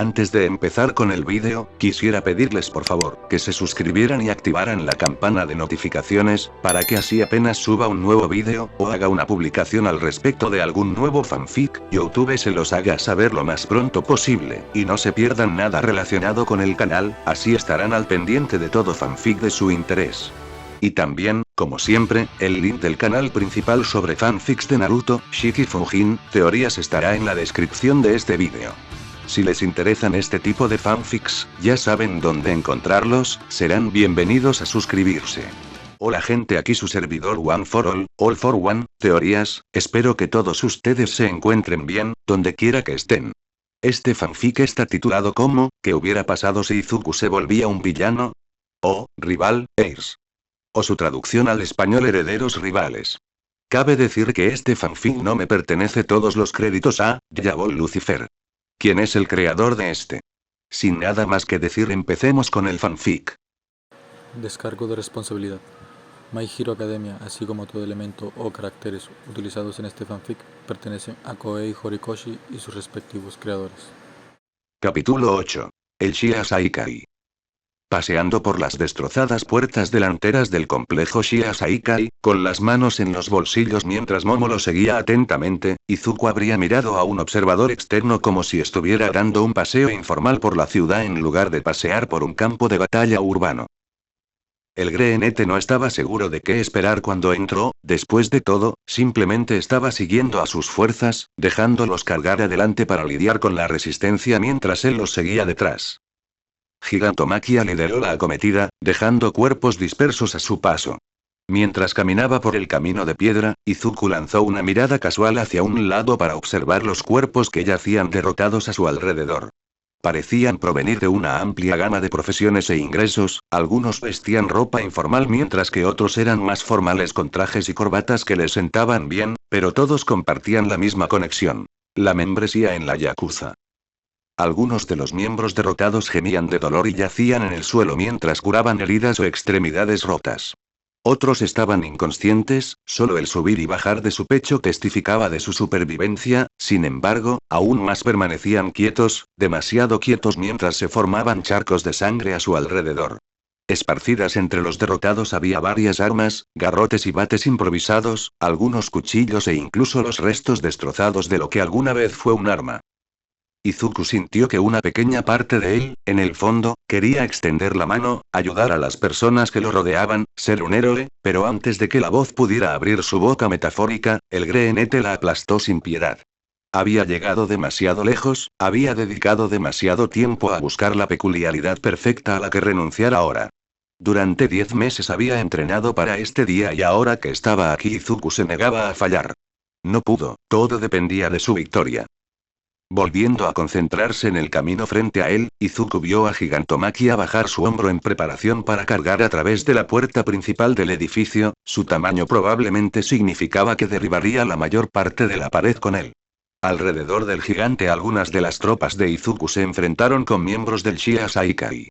Antes de empezar con el vídeo, quisiera pedirles por favor, que se suscribieran y activaran la campana de notificaciones, para que así apenas suba un nuevo vídeo, o haga una publicación al respecto de algún nuevo fanfic, YouTube se los haga saber lo más pronto posible, y no se pierdan nada relacionado con el canal, así estarán al pendiente de todo fanfic de su interés. Y también, como siempre, el link del canal principal sobre fanfics de Naruto, Shiki Fujin, teorías estará en la descripción de este vídeo. Si les interesan este tipo de fanfics, ya saben dónde encontrarlos, serán bienvenidos a suscribirse. Hola gente, aquí su servidor One for All for One, teorías, espero que todos ustedes se encuentren bien, donde quiera que estén. Este fanfic está titulado como, ¿qué hubiera pasado si Izuku se volvía un villano? O, rival, heirs. O su traducción al español, herederos rivales. Cabe decir que este fanfic no me pertenece, todos los créditos a Yabol Lucifer. ¿Quién es el creador de este? Sin nada más que decir, empecemos con el fanfic. Descargo de responsabilidad. My Hero Academia, así como todo elemento o caracteres utilizados en este fanfic, pertenecen a Koei Horikoshi y sus respectivos creadores. Capítulo 8. El Shia Saikai. Paseando por las destrozadas puertas delanteras del complejo Shia Saikai, con las manos en los bolsillos mientras Momo lo seguía atentamente, Izuku habría mirado a un observador externo como si estuviera dando un paseo informal por la ciudad en lugar de pasear por un campo de batalla urbano. El greenete no estaba seguro de qué esperar cuando entró, después de todo, simplemente estaba siguiendo a sus fuerzas, dejándolos cargar adelante para lidiar con la resistencia mientras él los seguía detrás. Gigantomachia lideró la acometida, dejando cuerpos dispersos a su paso. Mientras caminaba por el camino de piedra, Izuku lanzó una mirada casual hacia un lado para observar los cuerpos que yacían derrotados a su alrededor. Parecían provenir de una amplia gama de profesiones e ingresos, algunos vestían ropa informal mientras que otros eran más formales con trajes y corbatas que les sentaban bien, pero todos compartían la misma conexión: la membresía en la Yakuza. Algunos de los miembros derrotados gemían de dolor y yacían en el suelo mientras curaban heridas o extremidades rotas. Otros estaban inconscientes, solo el subir y bajar de su pecho testificaba de su supervivencia, sin embargo, aún más permanecían quietos, demasiado quietos mientras se formaban charcos de sangre a su alrededor. Esparcidas entre los derrotados había varias armas, garrotes y bates improvisados, algunos cuchillos e incluso los restos destrozados de lo que alguna vez fue un arma. Izuku sintió que una pequeña parte de él, en el fondo, quería extender la mano, ayudar a las personas que lo rodeaban, ser un héroe, pero antes de que la voz pudiera abrir su boca metafórica, el greenete la aplastó sin piedad. Había llegado demasiado lejos, había dedicado demasiado tiempo a buscar la peculiaridad perfecta a la que renunciar ahora. Durante 10 meses había entrenado para este día y ahora que estaba aquí Izuku se negaba a fallar. No pudo, todo dependía de su victoria. Volviendo a concentrarse en el camino frente a él, Izuku vio a Gigantomachia bajar su hombro en preparación para cargar a través de la puerta principal del edificio. Su tamaño probablemente significaba que derribaría la mayor parte de la pared con él. Alrededor del gigante algunas de las tropas de Izuku se enfrentaron con miembros del Shia Saikai.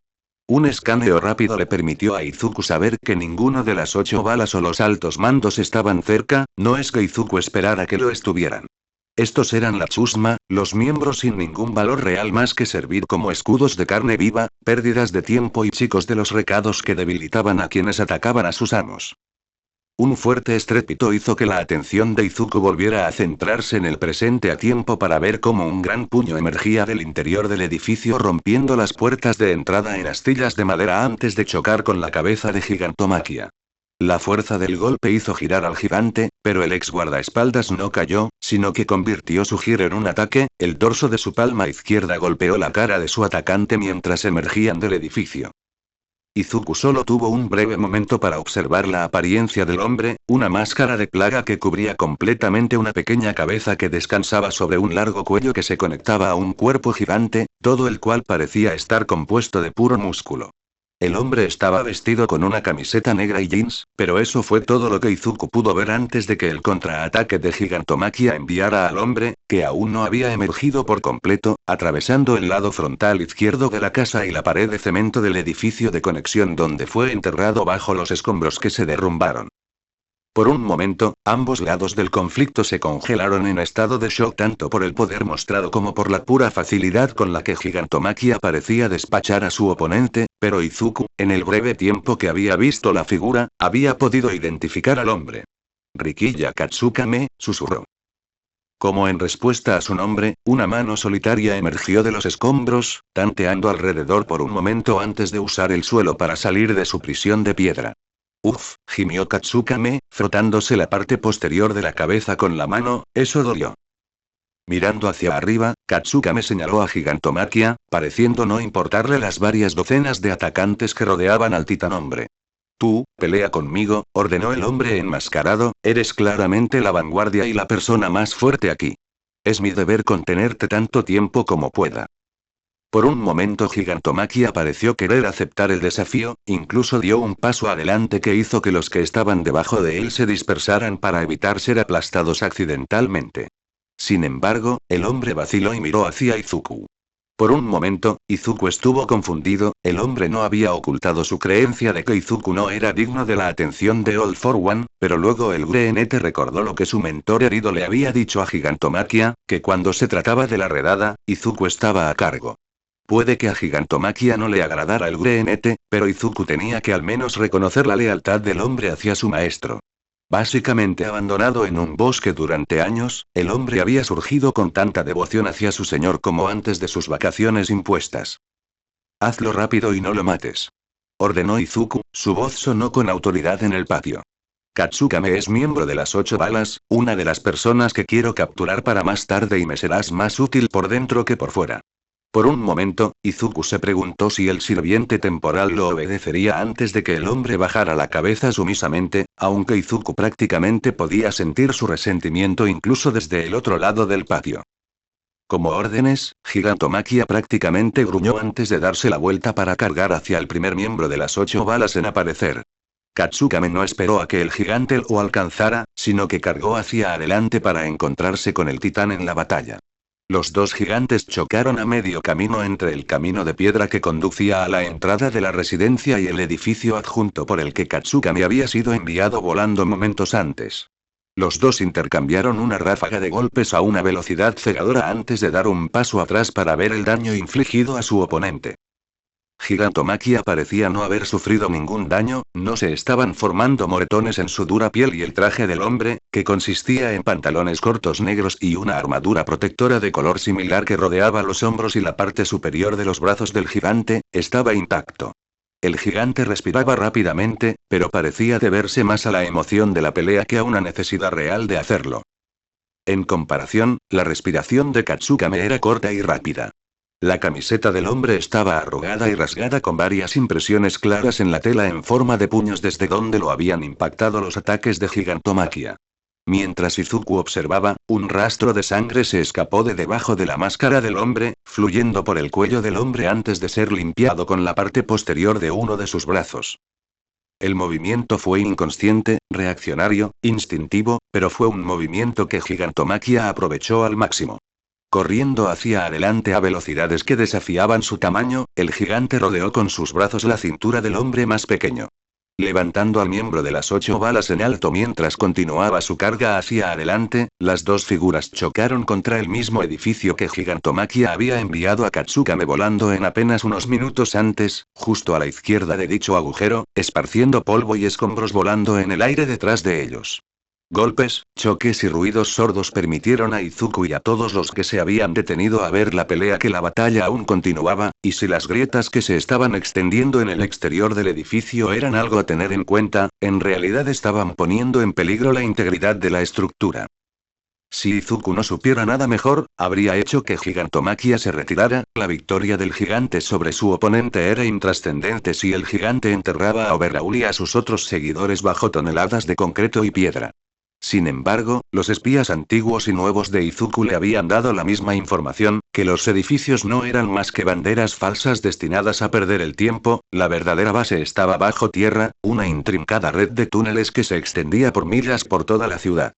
Un escaneo rápido le permitió a Izuku saber que ninguno de las 8 balas o los altos mandos estaban cerca, no es que Izuku esperara que lo estuvieran. Estos eran la chusma, los miembros sin ningún valor real más que servir como escudos de carne viva, pérdidas de tiempo y chicos de los recados que debilitaban a quienes atacaban a sus amos. Un fuerte estrépito hizo que la atención de Izuku volviera a centrarse en el presente a tiempo para ver cómo un gran puño emergía del interior del edificio rompiendo las puertas de entrada en astillas de madera antes de chocar con la cabeza de Gigantomachia. La fuerza del golpe hizo girar al gigante, pero el ex guardaespaldas no cayó, sino que convirtió su giro en un ataque. El dorso de su palma izquierda golpeó la cara de su atacante mientras emergían del edificio. Izuku solo tuvo un breve momento para observar la apariencia del hombre, una máscara de plaga que cubría completamente una pequeña cabeza que descansaba sobre un largo cuello que se conectaba a un cuerpo gigante, todo el cual parecía estar compuesto de puro músculo. El hombre estaba vestido con una camiseta negra y jeans, pero eso fue todo lo que Izuku pudo ver antes de que el contraataque de Gigantomachia enviara al hombre, que aún no había emergido por completo, atravesando el lado frontal izquierdo de la casa y la pared de cemento del edificio de conexión donde fue enterrado bajo los escombros que se derrumbaron. Por un momento, ambos lados del conflicto se congelaron en estado de shock tanto por el poder mostrado como por la pura facilidad con la que Gigantomachia parecía despachar a su oponente, pero Izuku, en el breve tiempo que había visto la figura, había podido identificar al hombre. Rikiya Katsukame, susurró. Como en respuesta a su nombre, una mano solitaria emergió de los escombros, tanteando alrededor por un momento antes de usar el suelo para salir de su prisión de piedra. Uf, gimió Katsukame, frotándose la parte posterior de la cabeza con la mano, eso dolió. Mirando hacia arriba, Katsukame señaló a Gigantomachia, pareciendo no importarle las varias docenas de atacantes que rodeaban al titanombre. Tú, pelea conmigo, ordenó el hombre enmascarado, eres claramente la vanguardia y la persona más fuerte aquí. Es mi deber contenerte tanto tiempo como pueda. Por un momento Gigantomachia pareció querer aceptar el desafío, incluso dio un paso adelante que hizo que los que estaban debajo de él se dispersaran para evitar ser aplastados accidentalmente. Sin embargo, el hombre vaciló y miró hacia Izuku. Por un momento, Izuku estuvo confundido, el hombre no había ocultado su creencia de que Izuku no era digno de la atención de All for One, pero luego el GNT recordó lo que su mentor herido le había dicho a Gigantomachia, que cuando se trataba de la redada, Izuku estaba a cargo. Puede que a Gigantomachia no le agradara el GNT, pero Izuku tenía que al menos reconocer la lealtad del hombre hacia su maestro. Básicamente abandonado en un bosque durante años, el hombre había surgido con tanta devoción hacia su señor como antes de sus vacaciones impuestas. Hazlo rápido y no lo mates. Ordenó Izuku, su voz sonó con autoridad en el patio. Katsukame es miembro de las 8 balas, una de las personas que quiero capturar para más tarde y me serás más útil por dentro que por fuera. Por un momento, Izuku se preguntó si el sirviente temporal lo obedecería antes de que el hombre bajara la cabeza sumisamente, aunque Izuku prácticamente podía sentir su resentimiento incluso desde el otro lado del patio. Como órdenes, Gigantomachia prácticamente gruñó antes de darse la vuelta para cargar hacia el primer miembro de las 8 balas en aparecer. Katsukame no esperó a que el gigante lo alcanzara, sino que cargó hacia adelante para encontrarse con el titán en la batalla. Los dos gigantes chocaron a medio camino entre el camino de piedra que conducía a la entrada de la residencia y el edificio adjunto por el que Katsukame había sido enviado volando momentos antes. Los dos intercambiaron una ráfaga de golpes a una velocidad cegadora antes de dar un paso atrás para ver el daño infligido a su oponente. Gigantomachia parecía no haber sufrido ningún daño, no se estaban formando moretones en su dura piel y el traje del hombre, que consistía en pantalones cortos negros y una armadura protectora de color similar que rodeaba los hombros y la parte superior de los brazos del gigante, estaba intacto. El gigante respiraba rápidamente, pero parecía deberse más a la emoción de la pelea que a una necesidad real de hacerlo. En comparación, la respiración de Katsukame era corta y rápida. La camiseta del hombre estaba arrugada y rasgada con varias impresiones claras en la tela en forma de puños desde donde lo habían impactado los ataques de Gigantomachia. Mientras Izuku observaba, un rastro de sangre se escapó de debajo de la máscara del hombre, fluyendo por el cuello del hombre antes de ser limpiado con la parte posterior de uno de sus brazos. El movimiento fue inconsciente, reaccionario, instintivo, pero fue un movimiento que Gigantomachia aprovechó al máximo. Corriendo hacia adelante a velocidades que desafiaban su tamaño, el gigante rodeó con sus brazos la cintura del hombre más pequeño. Levantando al miembro de las 8 balas en alto mientras continuaba su carga hacia adelante, las dos figuras chocaron contra el mismo edificio que Gigantomachia había enviado a Katsukame volando en apenas unos minutos antes, justo a la izquierda de dicho agujero, esparciendo polvo y escombros volando en el aire detrás de ellos. Golpes, choques y ruidos sordos permitieron a Izuku y a todos los que se habían detenido a ver la pelea que la batalla aún continuaba, y si las grietas que se estaban extendiendo en el exterior del edificio eran algo a tener en cuenta, en realidad estaban poniendo en peligro la integridad de la estructura. Si Izuku no supiera nada mejor, habría hecho que Gigantomachia se retirara, la victoria del gigante sobre su oponente era intrascendente si el gigante enterraba a Overhaul y a sus otros seguidores bajo toneladas de concreto y piedra. Sin embargo, los espías antiguos y nuevos de Izuku le habían dado la misma información, que los edificios no eran más que banderas falsas destinadas a perder el tiempo, la verdadera base estaba bajo tierra, una intrincada red de túneles que se extendía por millas por toda la ciudad.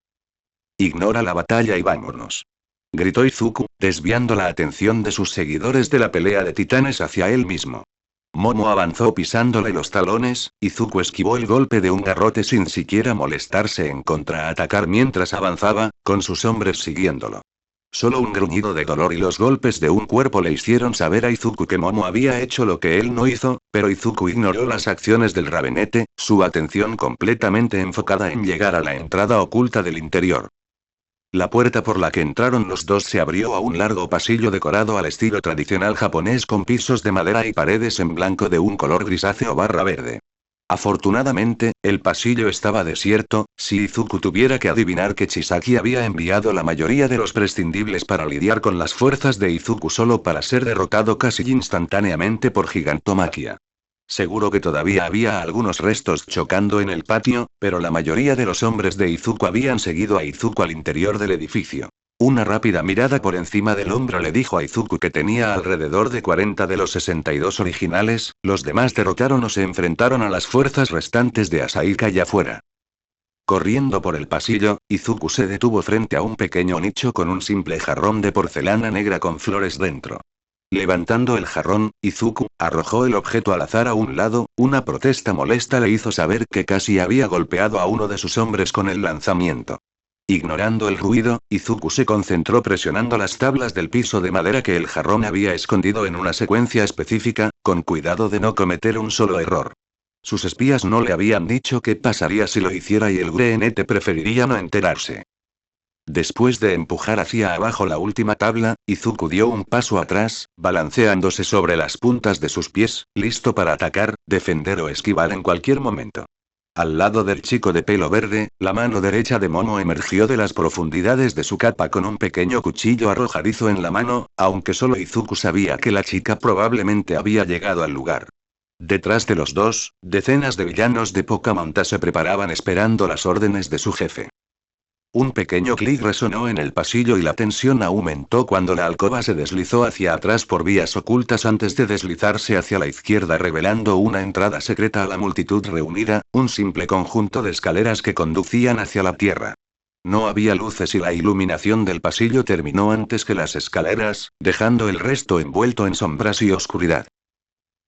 Ignora la batalla y vámonos. Gritó Izuku, desviando la atención de sus seguidores de la pelea de titanes hacia él mismo. Momo avanzó pisándole los talones, y Zuko esquivó el golpe de un garrote sin siquiera molestarse en contraatacar mientras avanzaba, con sus hombres siguiéndolo. Solo un gruñido de dolor y los golpes de un cuerpo le hicieron saber a Izuku que Momo había hecho lo que él no hizo, pero Izuku ignoró las acciones del rabenete, su atención completamente enfocada en llegar a la entrada oculta del interior. La puerta por la que entraron los dos se abrió a un largo pasillo decorado al estilo tradicional japonés con pisos de madera y paredes en blanco de un color grisáceo/verde. Afortunadamente, el pasillo estaba desierto. Si Izuku tuviera que adivinar que Chisaki había enviado la mayoría de los prescindibles para lidiar con las fuerzas de Izuku solo para ser derrotado casi instantáneamente por Gigantomaquia. Seguro que todavía había algunos restos chocando en el patio, pero la mayoría de los hombres de Izuku habían seguido a Izuku al interior del edificio. Una rápida mirada por encima del hombro le dijo a Izuku que tenía alrededor de 40 de los 62 originales, los demás derrotaron o se enfrentaron a las fuerzas restantes de Asaika allá afuera. Corriendo por el pasillo, Izuku se detuvo frente a un pequeño nicho con un simple jarrón de porcelana negra con flores dentro. Levantando el jarrón, Izuku arrojó el objeto al azar a un lado. Una protesta molesta le hizo saber que casi había golpeado a uno de sus hombres con el lanzamiento. Ignorando el ruido, Izuku se concentró presionando las tablas del piso de madera que el jarrón había escondido en una secuencia específica, con cuidado de no cometer un solo error. Sus espías no le habían dicho qué pasaría si lo hiciera y el Greenete preferiría no enterarse. Después de empujar hacia abajo la última tabla, Izuku dio un paso atrás, balanceándose sobre las puntas de sus pies, listo para atacar, defender o esquivar en cualquier momento. Al lado del chico de pelo verde, la mano derecha de Momo emergió de las profundidades de su capa con un pequeño cuchillo arrojadizo en la mano, aunque solo Izuku sabía que la chica probablemente había llegado al lugar. Detrás de los dos, decenas de villanos de poca monta se preparaban esperando las órdenes de su jefe. Un pequeño clic resonó en el pasillo y la tensión aumentó cuando la alcoba se deslizó hacia atrás por vías ocultas antes de deslizarse hacia la izquierda revelando una entrada secreta a la multitud reunida, un simple conjunto de escaleras que conducían hacia la tierra. No había luces y la iluminación del pasillo terminó antes que las escaleras, dejando el resto envuelto en sombras y oscuridad.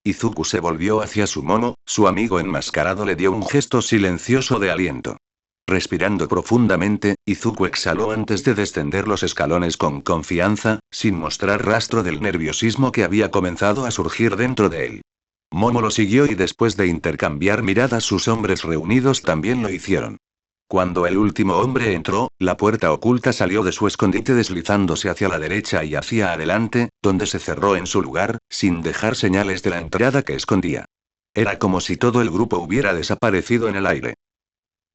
Izuku se volvió hacia su Momo, su amigo enmascarado le dio un gesto silencioso de aliento. Respirando profundamente, Izuku exhaló antes de descender los escalones con confianza, sin mostrar rastro del nerviosismo que había comenzado a surgir dentro de él. Momo lo siguió y después de intercambiar miradas sus hombres reunidos también lo hicieron. Cuando el último hombre entró, la puerta oculta salió de su escondite deslizándose hacia la derecha y hacia adelante, donde se cerró en su lugar, sin dejar señales de la entrada que escondía. Era como si todo el grupo hubiera desaparecido en el aire.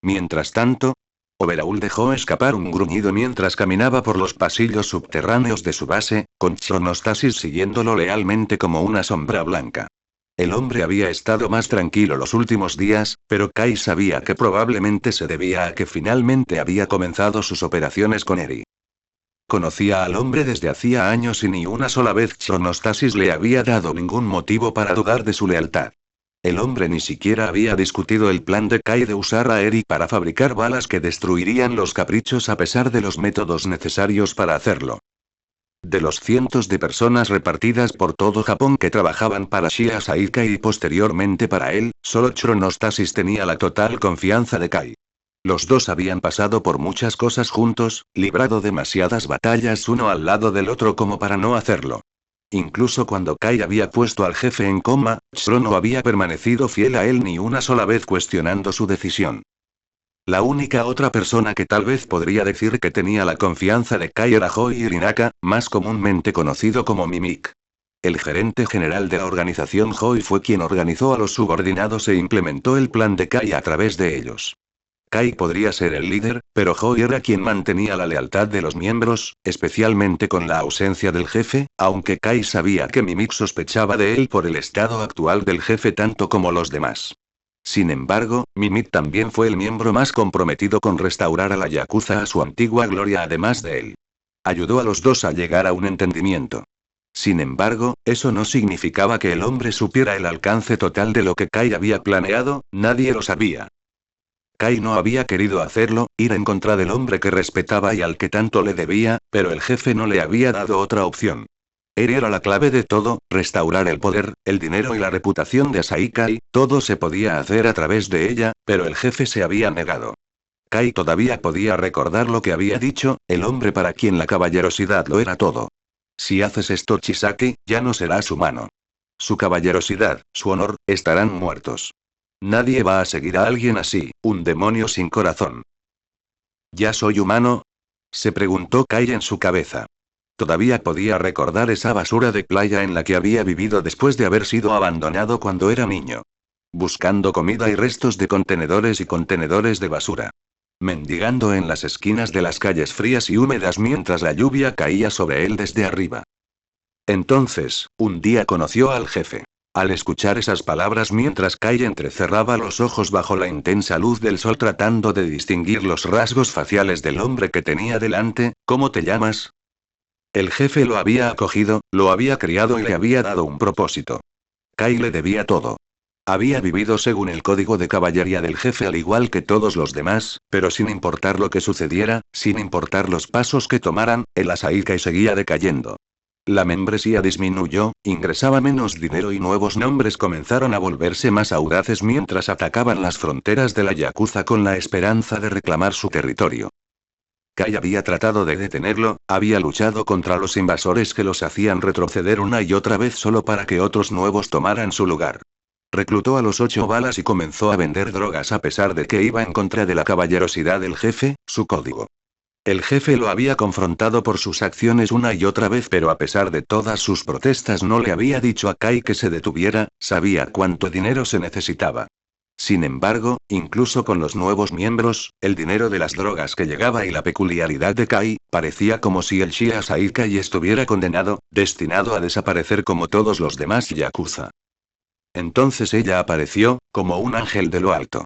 Mientras tanto, Overhaul dejó escapar un gruñido mientras caminaba por los pasillos subterráneos de su base, con Chronostasis siguiéndolo lealmente como una sombra blanca. El hombre había estado más tranquilo los últimos días, pero Kai sabía que probablemente se debía a que finalmente había comenzado sus operaciones con Eri. Conocía al hombre desde hacía años y ni una sola vez Chronostasis le había dado ningún motivo para dudar de su lealtad. El hombre ni siquiera había discutido el plan de Kai de usar a Eri para fabricar balas que destruirían los caprichos a pesar de los métodos necesarios para hacerlo. De los cientos de personas repartidas por todo Japón que trabajaban para Shia Saika y posteriormente para él, solo Chronostasis tenía la total confianza de Kai. Los dos habían pasado por muchas cosas juntos, librado demasiadas batallas uno al lado del otro como para no hacerlo. Incluso cuando Kai había puesto al jefe en coma, Chro no había permanecido fiel a él ni una sola vez cuestionando su decisión. La única otra persona que tal vez podría decir que tenía la confianza de Kai era Hoi Irinaka, más comúnmente conocido como Mimik. El gerente general de la organización Hoi fue quien organizó a los subordinados e implementó el plan de Kai a través de ellos. Kai podría ser el líder, pero Hoi era quien mantenía la lealtad de los miembros, especialmente con la ausencia del jefe, aunque Kai sabía que Mimik sospechaba de él por el estado actual del jefe tanto como los demás. Sin embargo, Mimik también fue el miembro más comprometido con restaurar a la Yakuza a su antigua gloria además de él. Ayudó a los dos a llegar a un entendimiento. Sin embargo, eso no significaba que el hombre supiera el alcance total de lo que Kai había planeado, nadie lo sabía. Kai no había querido hacerlo, ir en contra del hombre que respetaba y al que tanto le debía, pero el jefe no le había dado otra opción. Eri era la clave de todo, restaurar el poder, el dinero y la reputación de Asai Kai, todo se podía hacer a través de ella, pero el jefe se había negado. Kai todavía podía recordar lo que había dicho, el hombre para quien la caballerosidad lo era todo. Si haces esto Chisaki, ya no serás humano. Su caballerosidad, su honor, estarán muertos. Nadie va a seguir a alguien así, un demonio sin corazón. ¿Ya soy humano? Se preguntó Kai en su cabeza. Todavía podía recordar esa basura de playa en la que había vivido después de haber sido abandonado cuando era niño. Buscando comida y restos de contenedores y contenedores de basura. Mendigando en las esquinas de las calles frías y húmedas mientras la lluvia caía sobre él desde arriba. Entonces, un día conoció al jefe. Al escuchar esas palabras mientras Kai entrecerraba los ojos bajo la intensa luz del sol tratando de distinguir los rasgos faciales del hombre que tenía delante, ¿cómo te llamas? El jefe lo había acogido, lo había criado y le había dado un propósito. Kai le debía todo. Había vivido según el código de caballería del jefe al igual que todos los demás, pero sin importar lo que sucediera, sin importar los pasos que tomaran, el Asai Kai seguía decayendo. La membresía disminuyó, ingresaba menos dinero y nuevos nombres comenzaron a volverse más audaces mientras atacaban las fronteras de la Yakuza con la esperanza de reclamar su territorio. Kai había tratado de detenerlo, había luchado contra los invasores que los hacían retroceder una y otra vez solo para que otros nuevos tomaran su lugar. Reclutó a los 8 balas y comenzó a vender drogas a pesar de que iba en contra de la caballerosidad del jefe, su código. El jefe lo había confrontado por sus acciones una y otra vez, pero a pesar de todas sus protestas no le había dicho a Kai que se detuviera, sabía cuánto dinero se necesitaba. Sin embargo, incluso con los nuevos miembros, el dinero de las drogas que llegaba y la peculiaridad de Kai, parecía como si el Shia Asai Kai estuviera condenado, destinado a desaparecer como todos los demás yakuza. Entonces ella apareció, como un ángel de lo alto.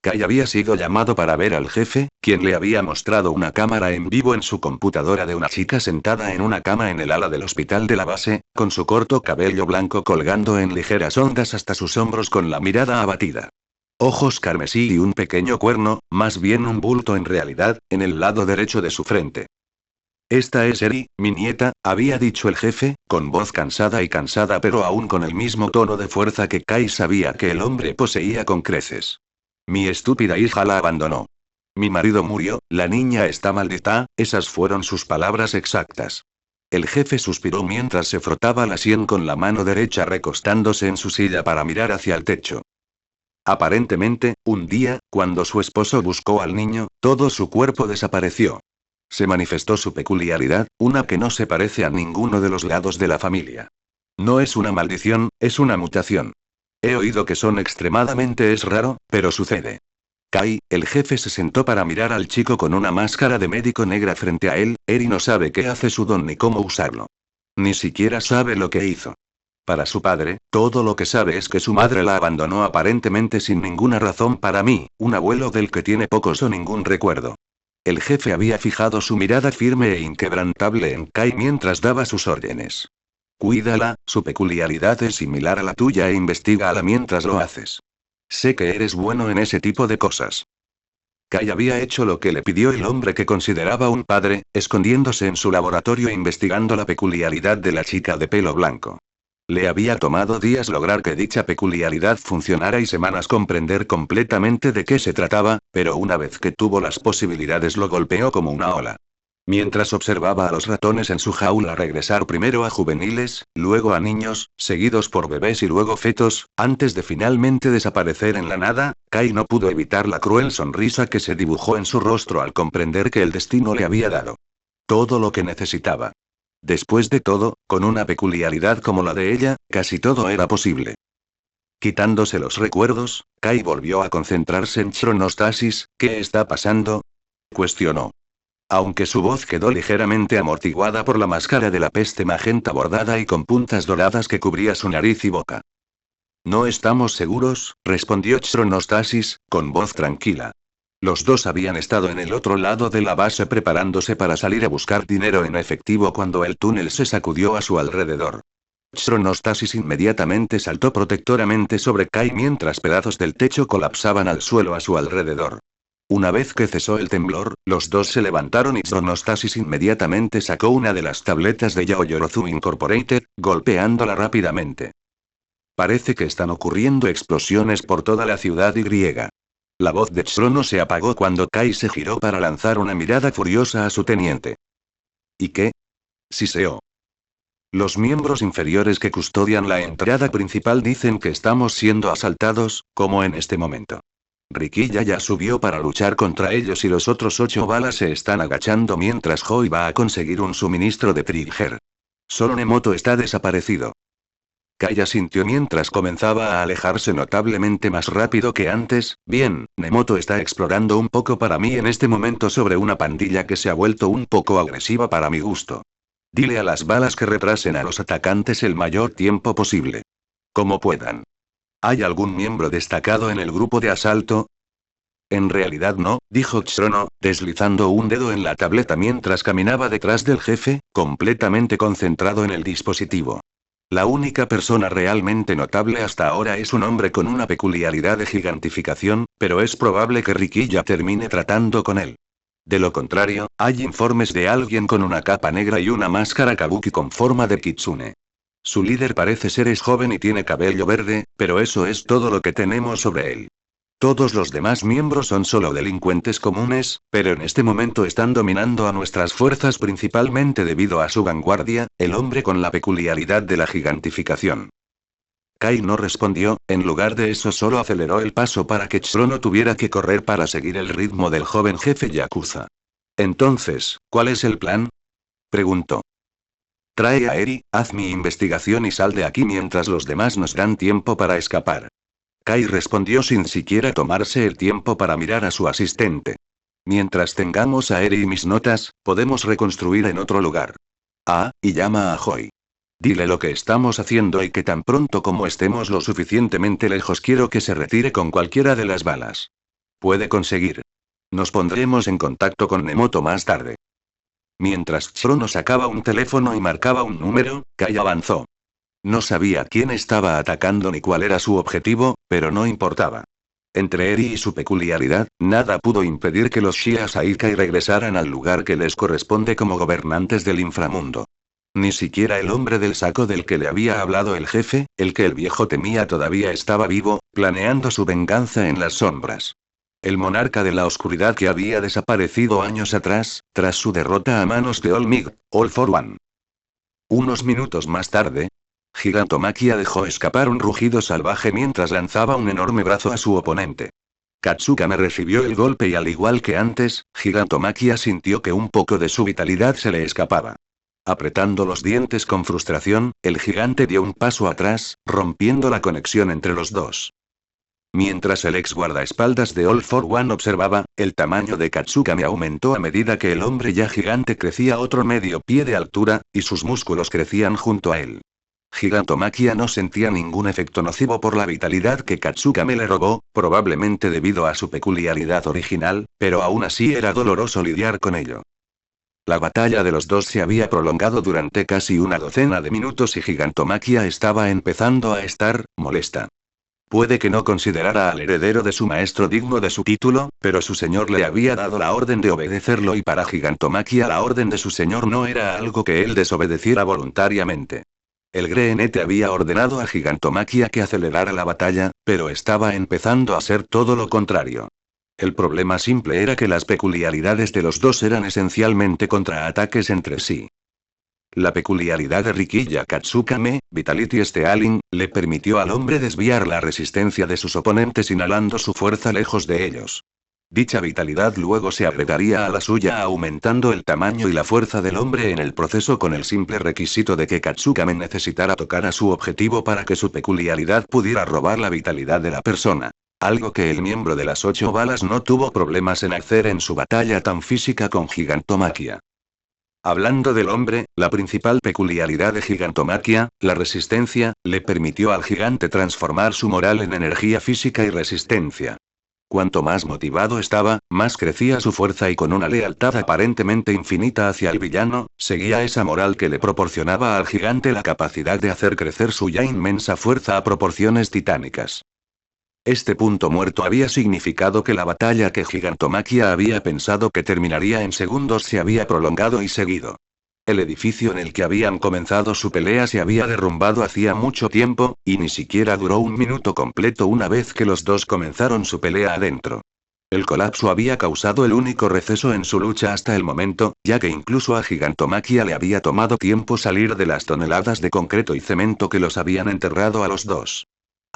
Kai había sido llamado para ver al jefe, quien le había mostrado una cámara en vivo en su computadora de una chica sentada en una cama en el ala del hospital de la base, con su corto cabello blanco colgando en ligeras ondas hasta sus hombros con la mirada abatida. Ojos carmesí y un pequeño cuerno, más bien un bulto en realidad, en el lado derecho de su frente. Esta es Eri, mi nieta, había dicho el jefe, con voz cansada pero aún con el mismo tono de fuerza que Kai sabía que el hombre poseía con creces. Mi estúpida hija la abandonó. Mi marido murió, la niña está maldita, esas fueron sus palabras exactas. El jefe suspiró mientras se frotaba la sien con la mano derecha recostándose en su silla para mirar hacia el techo. Aparentemente, un día, cuando su esposo buscó al niño, todo su cuerpo desapareció. Se manifestó su peculiaridad, una que no se parece a ninguno de los lados de la familia. No es una maldición, es una mutación. He oído que son extremadamente es raro, pero sucede. Kai, el jefe se sentó para mirar al chico con una máscara de médico negra frente a él. Eri no sabe qué hace su don ni cómo usarlo. Ni siquiera sabe lo que hizo. Para su padre, todo lo que sabe es que su madre la abandonó aparentemente sin ninguna razón. Para mí, un abuelo del que tiene pocos o ningún recuerdo. El jefe había fijado su mirada firme e inquebrantable en Kai mientras daba sus órdenes. Cuídala, su peculiaridad es similar a la tuya e investígala mientras lo haces. Sé que eres bueno en ese tipo de cosas. Kai había hecho lo que le pidió el hombre que consideraba un padre, escondiéndose en su laboratorio e investigando la peculiaridad de la chica de pelo blanco. Le había tomado días lograr que dicha peculiaridad funcionara y semanas comprender completamente de qué se trataba, pero una vez que tuvo las posibilidades lo golpeó como una ola. Mientras observaba a los ratones en su jaula regresar primero a juveniles, luego a niños, seguidos por bebés y luego fetos, antes de finalmente desaparecer en la nada, Kai no pudo evitar la cruel sonrisa que se dibujó en su rostro al comprender que el destino le había dado todo lo que necesitaba. Después de todo, con una peculiaridad como la de ella, casi todo era posible. Quitándose los recuerdos, Kai volvió a concentrarse en Chronostasis. ¿Qué está pasando?, cuestionó. Aunque su voz quedó ligeramente amortiguada por la máscara de la peste magenta bordada y con puntas doradas que cubría su nariz y boca. No estamos seguros, respondió Chronostasis, con voz tranquila. Los dos habían estado en el otro lado de la base preparándose para salir a buscar dinero en efectivo cuando el túnel se sacudió a su alrededor. Chronostasis inmediatamente saltó protectoramente sobre Kai mientras pedazos del techo colapsaban al suelo a su alrededor. Una vez que cesó el temblor, los dos se levantaron y Chronostasis inmediatamente sacó una de las tabletas de Yaoyorozu Incorporated, golpeándola rápidamente. Parece que están ocurriendo explosiones por toda la ciudad Y. La voz de Chrono se apagó cuando Kai se giró para lanzar una mirada furiosa a su teniente. ¿Y qué? Siseó. Los miembros inferiores que custodian la entrada principal dicen que estamos siendo asaltados, como en este momento. Rikiya ya subió para luchar contra ellos y los otros 8 balas se están agachando mientras Hoi va a conseguir un suministro de Trigger. Solo Nemoto está desaparecido. Kaya sintió mientras comenzaba a alejarse notablemente más rápido que antes. Bien, Nemoto está explorando un poco para mí en este momento sobre una pandilla que se ha vuelto un poco agresiva para mi gusto. Dile a las balas que retrasen a los atacantes el mayor tiempo posible. Como puedan. ¿Hay algún miembro destacado en el grupo de asalto? En realidad no, dijo Chrono, deslizando un dedo en la tableta mientras caminaba detrás del jefe, completamente concentrado en el dispositivo. La única persona realmente notable hasta ahora es un hombre con una peculiaridad de gigantificación, pero es probable que Rikiya termine tratando con él. De lo contrario, hay informes de alguien con una capa negra y una máscara kabuki con forma de kitsune. Su líder parece ser joven y tiene cabello verde, pero eso es todo lo que tenemos sobre él. Todos los demás miembros son solo delincuentes comunes, pero en este momento están dominando a nuestras fuerzas principalmente debido a su vanguardia, el hombre con la peculiaridad de la gigantificación. Kai no respondió, en lugar de eso solo aceleró el paso para que Chrono tuviera que correr para seguir el ritmo del joven jefe Yakuza. Entonces, ¿cuál es el plan? Preguntó. Trae a Eri, haz mi investigación y sal de aquí mientras los demás nos dan tiempo para escapar. Kai respondió sin siquiera tomarse el tiempo para mirar a su asistente. Mientras tengamos a Eri y mis notas, podemos reconstruir en otro lugar. Ah, y llama a Hoi. Dile lo que estamos haciendo y que tan pronto como estemos lo suficientemente lejos quiero que se retire con cualquiera de las balas. Puede conseguir. Nos pondremos en contacto con Nemoto más tarde. Mientras Chrono sacaba un teléfono y marcaba un número, Kai avanzó. No sabía quién estaba atacando ni cuál era su objetivo, pero no importaba. Entre Eri y su peculiaridad, nada pudo impedir que los Shia Saikai regresaran al lugar que les corresponde como gobernantes del inframundo. Ni siquiera el hombre del saco del que le había hablado el jefe, el que el viejo temía todavía estaba vivo, planeando su venganza en las sombras. El monarca de la oscuridad que había desaparecido años atrás, tras su derrota a manos de All Mig, All for One. Unos minutos más tarde, Gigantomaquia dejó escapar un rugido salvaje mientras lanzaba un enorme brazo a su oponente. Katsukame recibió el golpe y al igual que antes, Gigantomaquia sintió que un poco de su vitalidad se le escapaba. Apretando los dientes con frustración, el gigante dio un paso atrás, rompiendo la conexión entre los dos. Mientras el ex guardaespaldas de All for One observaba, el tamaño de Katsukame aumentó a medida que el hombre ya gigante crecía otro medio pie de altura, y sus músculos crecían junto a él. Gigantomaquia no sentía ningún efecto nocivo por la vitalidad que Katsukame le robó, probablemente debido a su peculiaridad original, pero aún así era doloroso lidiar con ello. La batalla de los dos se había prolongado durante casi una docena de minutos y Gigantomaquia estaba empezando a estar molesta. Puede que no considerara al heredero de su maestro digno de su título, pero su señor le había dado la orden de obedecerlo y para Gigantomaquia la orden de su señor no era algo que él desobedeciera voluntariamente. El Greenete había ordenado a Gigantomaquia que acelerara la batalla, pero estaba empezando a ser todo lo contrario. El problema simple era que las peculiaridades de los dos eran esencialmente contraataques entre sí. La peculiaridad de Rikiya Katsukame, Vitality Stealing, le permitió al hombre desviar la resistencia de sus oponentes inhalando su fuerza lejos de ellos. Dicha vitalidad luego se agregaría a la suya aumentando el tamaño y la fuerza del hombre en el proceso con el simple requisito de que Katsukame necesitara tocar a su objetivo para que su peculiaridad pudiera robar la vitalidad de la persona. Algo que el miembro de las 8 balas no tuvo problemas en hacer en su batalla tan física con Gigantomaquia. Hablando del hombre, la principal peculiaridad de Gigantomaquia, la resistencia, le permitió al gigante transformar su moral en energía física y resistencia. Cuanto más motivado estaba, más crecía su fuerza y con una lealtad aparentemente infinita hacia el villano, seguía esa moral que le proporcionaba al gigante la capacidad de hacer crecer su ya inmensa fuerza a proporciones titánicas. Este punto muerto había significado que la batalla que Gigantomachia había pensado que terminaría en segundos se había prolongado y seguido. El edificio en el que habían comenzado su pelea se había derrumbado hacía mucho tiempo, y ni siquiera duró un minuto completo una vez que los dos comenzaron su pelea adentro. El colapso había causado el único receso en su lucha hasta el momento, ya que incluso a Gigantomachia le había tomado tiempo salir de las toneladas de concreto y cemento que los habían enterrado a los dos.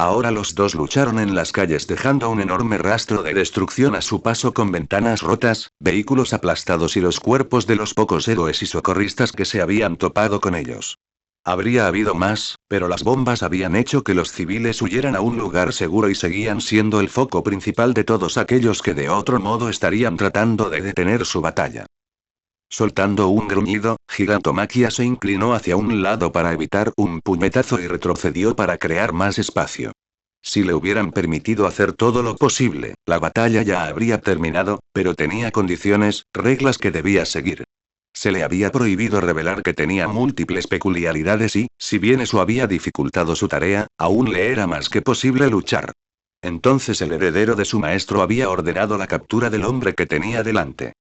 Ahora los dos lucharon en las calles dejando un enorme rastro de destrucción a su paso con ventanas rotas, vehículos aplastados y los cuerpos de los pocos héroes y socorristas que se habían topado con ellos. Habría habido más, pero las bombas habían hecho que los civiles huyeran a un lugar seguro y seguían siendo el foco principal de todos aquellos que de otro modo estarían tratando de detener su batalla. Soltando un gruñido, Gigantomachia se inclinó hacia un lado para evitar un puñetazo y retrocedió para crear más espacio. Si le hubieran permitido hacer todo lo posible, la batalla ya habría terminado, pero tenía condiciones, reglas que debía seguir. Se le había prohibido revelar que tenía múltiples peculiaridades y, si bien eso había dificultado su tarea, aún le era más que posible luchar. Entonces el heredero de su maestro había ordenado la captura del hombre que tenía delante.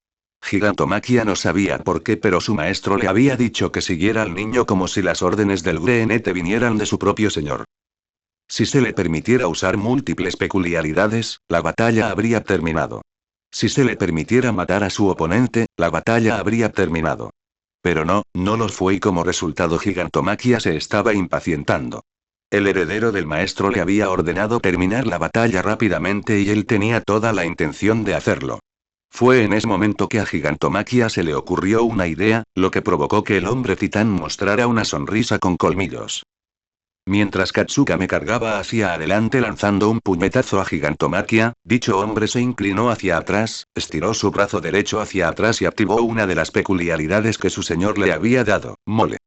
Gigantomachia no sabía por qué, pero su maestro le había dicho que siguiera al niño como si las órdenes del GNT vinieran de su propio señor. Si se le permitiera usar múltiples peculiaridades, la batalla habría terminado. Si se le permitiera matar a su oponente, la batalla habría terminado. Pero no lo fue y como resultado Gigantomachia se estaba impacientando. El heredero del maestro le había ordenado terminar la batalla rápidamente y él tenía toda la intención de hacerlo. Fue en ese momento que a Gigantomachia se le ocurrió una idea, lo que provocó que el hombre titán mostrara una sonrisa con colmillos. Mientras Katsukame cargaba hacia adelante lanzando un puñetazo a Gigantomachia, dicho hombre se inclinó hacia atrás, estiró su brazo derecho hacia atrás y activó una de las peculiaridades que su señor le había dado, mole.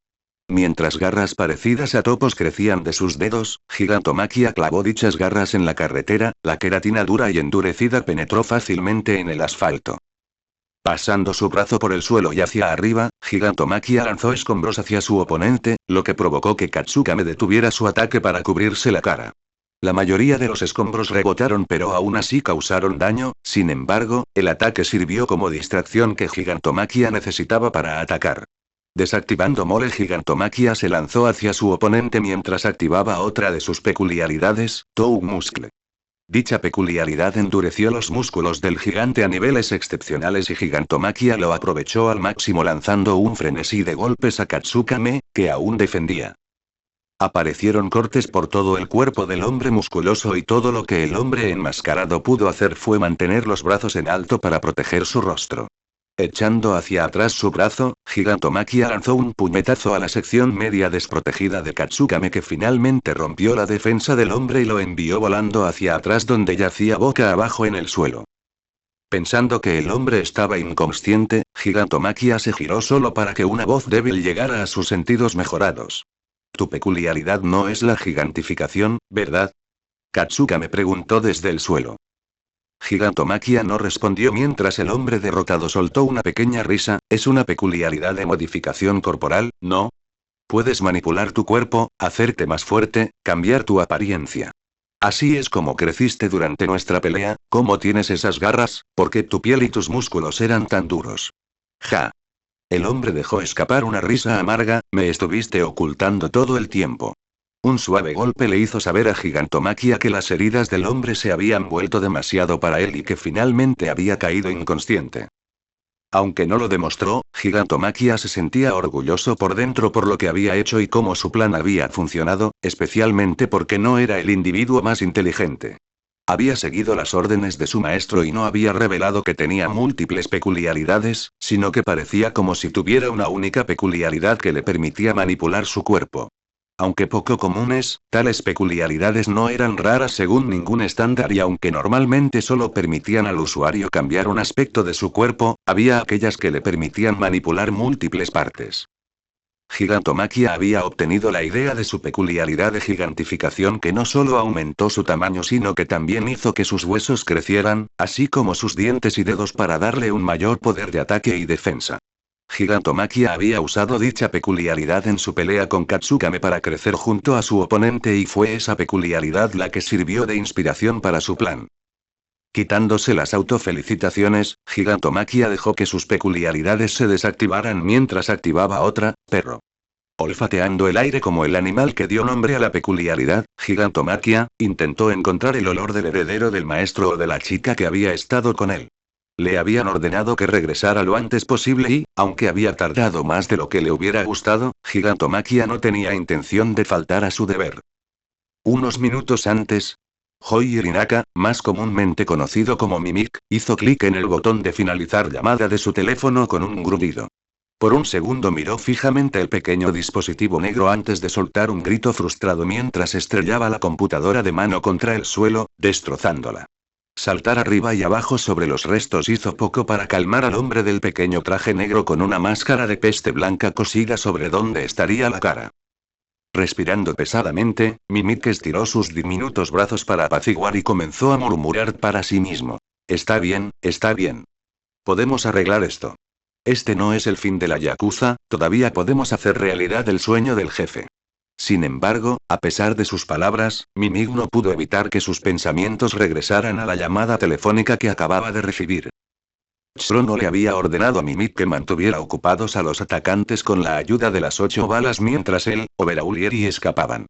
Mientras garras parecidas a topos crecían de sus dedos, Gigantomachia clavó dichas garras en la carretera, la queratina dura y endurecida penetró fácilmente en el asfalto. Pasando su brazo por el suelo y hacia arriba, Gigantomachia lanzó escombros hacia su oponente, lo que provocó que Katsukame detuviera su ataque para cubrirse la cara. La mayoría de los escombros rebotaron pero aún así causaron daño, sin embargo, el ataque sirvió como distracción que Gigantomachia necesitaba para atacar. Desactivando mole, Gigantomachia se lanzó hacia su oponente mientras activaba otra de sus peculiaridades, Tou Muscle. Dicha peculiaridad endureció los músculos del gigante a niveles excepcionales y Gigantomachia lo aprovechó al máximo lanzando un frenesí de golpes a Katsukame, que aún defendía. Aparecieron cortes por todo el cuerpo del hombre musculoso y todo lo que el hombre enmascarado pudo hacer fue mantener los brazos en alto para proteger su rostro. Echando hacia atrás su brazo, Gigantomachia lanzó un puñetazo a la sección media desprotegida de Katsukame que finalmente rompió la defensa del hombre y lo envió volando hacia atrás donde yacía boca abajo en el suelo. Pensando que el hombre estaba inconsciente, Gigantomachia se giró solo para que una voz débil llegara a sus sentidos mejorados. Tu peculiaridad no es la gigantificación, ¿verdad? Katsukame preguntó desde el suelo. Gigantomachia no respondió mientras el hombre derrotado soltó una pequeña risa. Es una peculiaridad de modificación corporal, ¿no? Puedes manipular tu cuerpo, hacerte más fuerte, cambiar tu apariencia. Así es como creciste durante nuestra pelea. ¿Cómo tienes esas garras? ¿Por qué tu piel y tus músculos eran tan duros? Ja. El hombre dejó escapar una risa amarga. Me estuviste ocultando todo el tiempo. Un suave golpe le hizo saber a Gigantomachia que las heridas del hombre se habían vuelto demasiado para él y que finalmente había caído inconsciente. Aunque no lo demostró, Gigantomachia se sentía orgulloso por dentro por lo que había hecho y cómo su plan había funcionado, especialmente porque no era el individuo más inteligente. Había seguido las órdenes de su maestro y no había revelado que tenía múltiples peculiaridades, sino que parecía como si tuviera una única peculiaridad que le permitía manipular su cuerpo. Aunque poco comunes, tales peculiaridades no eran raras según ningún estándar y aunque normalmente solo permitían al usuario cambiar un aspecto de su cuerpo, había aquellas que le permitían manipular múltiples partes. Gigantomachia había obtenido la idea de su peculiaridad de gigantificación que no solo aumentó su tamaño sino que también hizo que sus huesos crecieran, así como sus dientes y dedos para darle un mayor poder de ataque y defensa. Gigantomachia había usado dicha peculiaridad en su pelea con Katsukame para crecer junto a su oponente y fue esa peculiaridad la que sirvió de inspiración para su plan. Quitándose las autofelicitaciones, Gigantomachia dejó que sus peculiaridades se desactivaran mientras activaba otra, perro. Olfateando el aire como el animal que dio nombre a la peculiaridad, Gigantomachia intentó encontrar el olor del heredero del maestro o de la chica que había estado con él. Le habían ordenado que regresara lo antes posible y, aunque había tardado más de lo que le hubiera gustado, Gigantomachia no tenía intención de faltar a su deber. Unos minutos antes, Hoi Irinaka, más comúnmente conocido como Mimic, hizo clic en el botón de finalizar llamada de su teléfono con un gruñido. Por un segundo miró fijamente el pequeño dispositivo negro antes de soltar un grito frustrado mientras estrellaba la computadora de mano contra el suelo, destrozándola. Saltar arriba y abajo sobre los restos hizo poco para calmar al hombre del pequeño traje negro con una máscara de peste blanca cosida sobre donde estaría la cara. Respirando pesadamente, Mimic estiró sus diminutos brazos para apaciguar y comenzó a murmurar para sí mismo. Está bien, está bien. Podemos arreglar esto. Este no es el fin de la Yakuza, todavía podemos hacer realidad el sueño del jefe. Sin embargo, a pesar de sus palabras, Mimic no pudo evitar que sus pensamientos regresaran a la llamada telefónica que acababa de recibir. Chrono le había ordenado a Mimic que mantuviera ocupados a los atacantes con la ayuda de las 8 balas mientras él, Overhaul y Eri escapaban.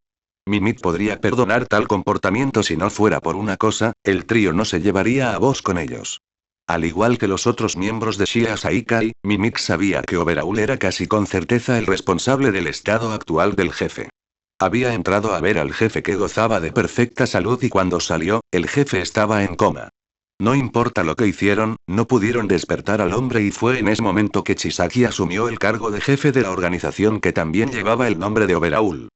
Mimic podría perdonar tal comportamiento si no fuera por una cosa, el trío no se llevaría a vos con ellos. Al igual que los otros miembros de Shia Saikai, Mimic sabía que Overhaul era casi con certeza el responsable del estado actual del jefe. Había entrado a ver al jefe que gozaba de perfecta salud y cuando salió, el jefe estaba en coma. No importa lo que hicieron, no pudieron despertar al hombre y fue en ese momento que Chisaki asumió el cargo de jefe de la organización que también llevaba el nombre de Overhaul.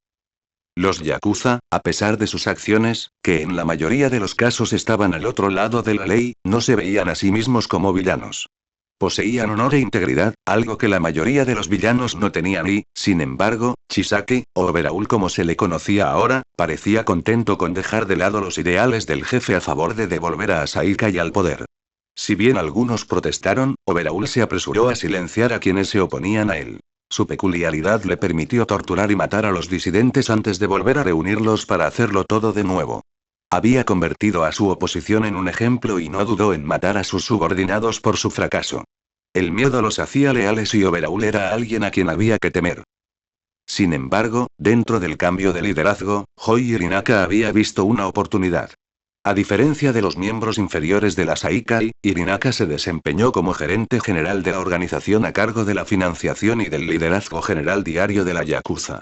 Los Yakuza, a pesar de sus acciones, que en la mayoría de los casos estaban al otro lado de la ley, no se veían a sí mismos como villanos. Poseían honor e integridad, algo que la mayoría de los villanos no tenían y, sin embargo, Chisaki, o Overhaul como se le conocía ahora, parecía contento con dejar de lado los ideales del jefe a favor de devolver a Saikai al poder. Si bien algunos protestaron, Overhaul se apresuró a silenciar a quienes se oponían a él. Su peculiaridad le permitió torturar y matar a los disidentes antes de volver a reunirlos para hacerlo todo de nuevo. Había convertido a su oposición en un ejemplo y no dudó en matar a sus subordinados por su fracaso. El miedo los hacía leales y Overhaul era alguien a quien había que temer. Sin embargo, dentro del cambio de liderazgo, Hoi Irinaka había visto una oportunidad. A diferencia de los miembros inferiores de la Saikai, Irinaka se desempeñó como gerente general de la organización a cargo de la financiación y del liderazgo general diario de la Yakuza.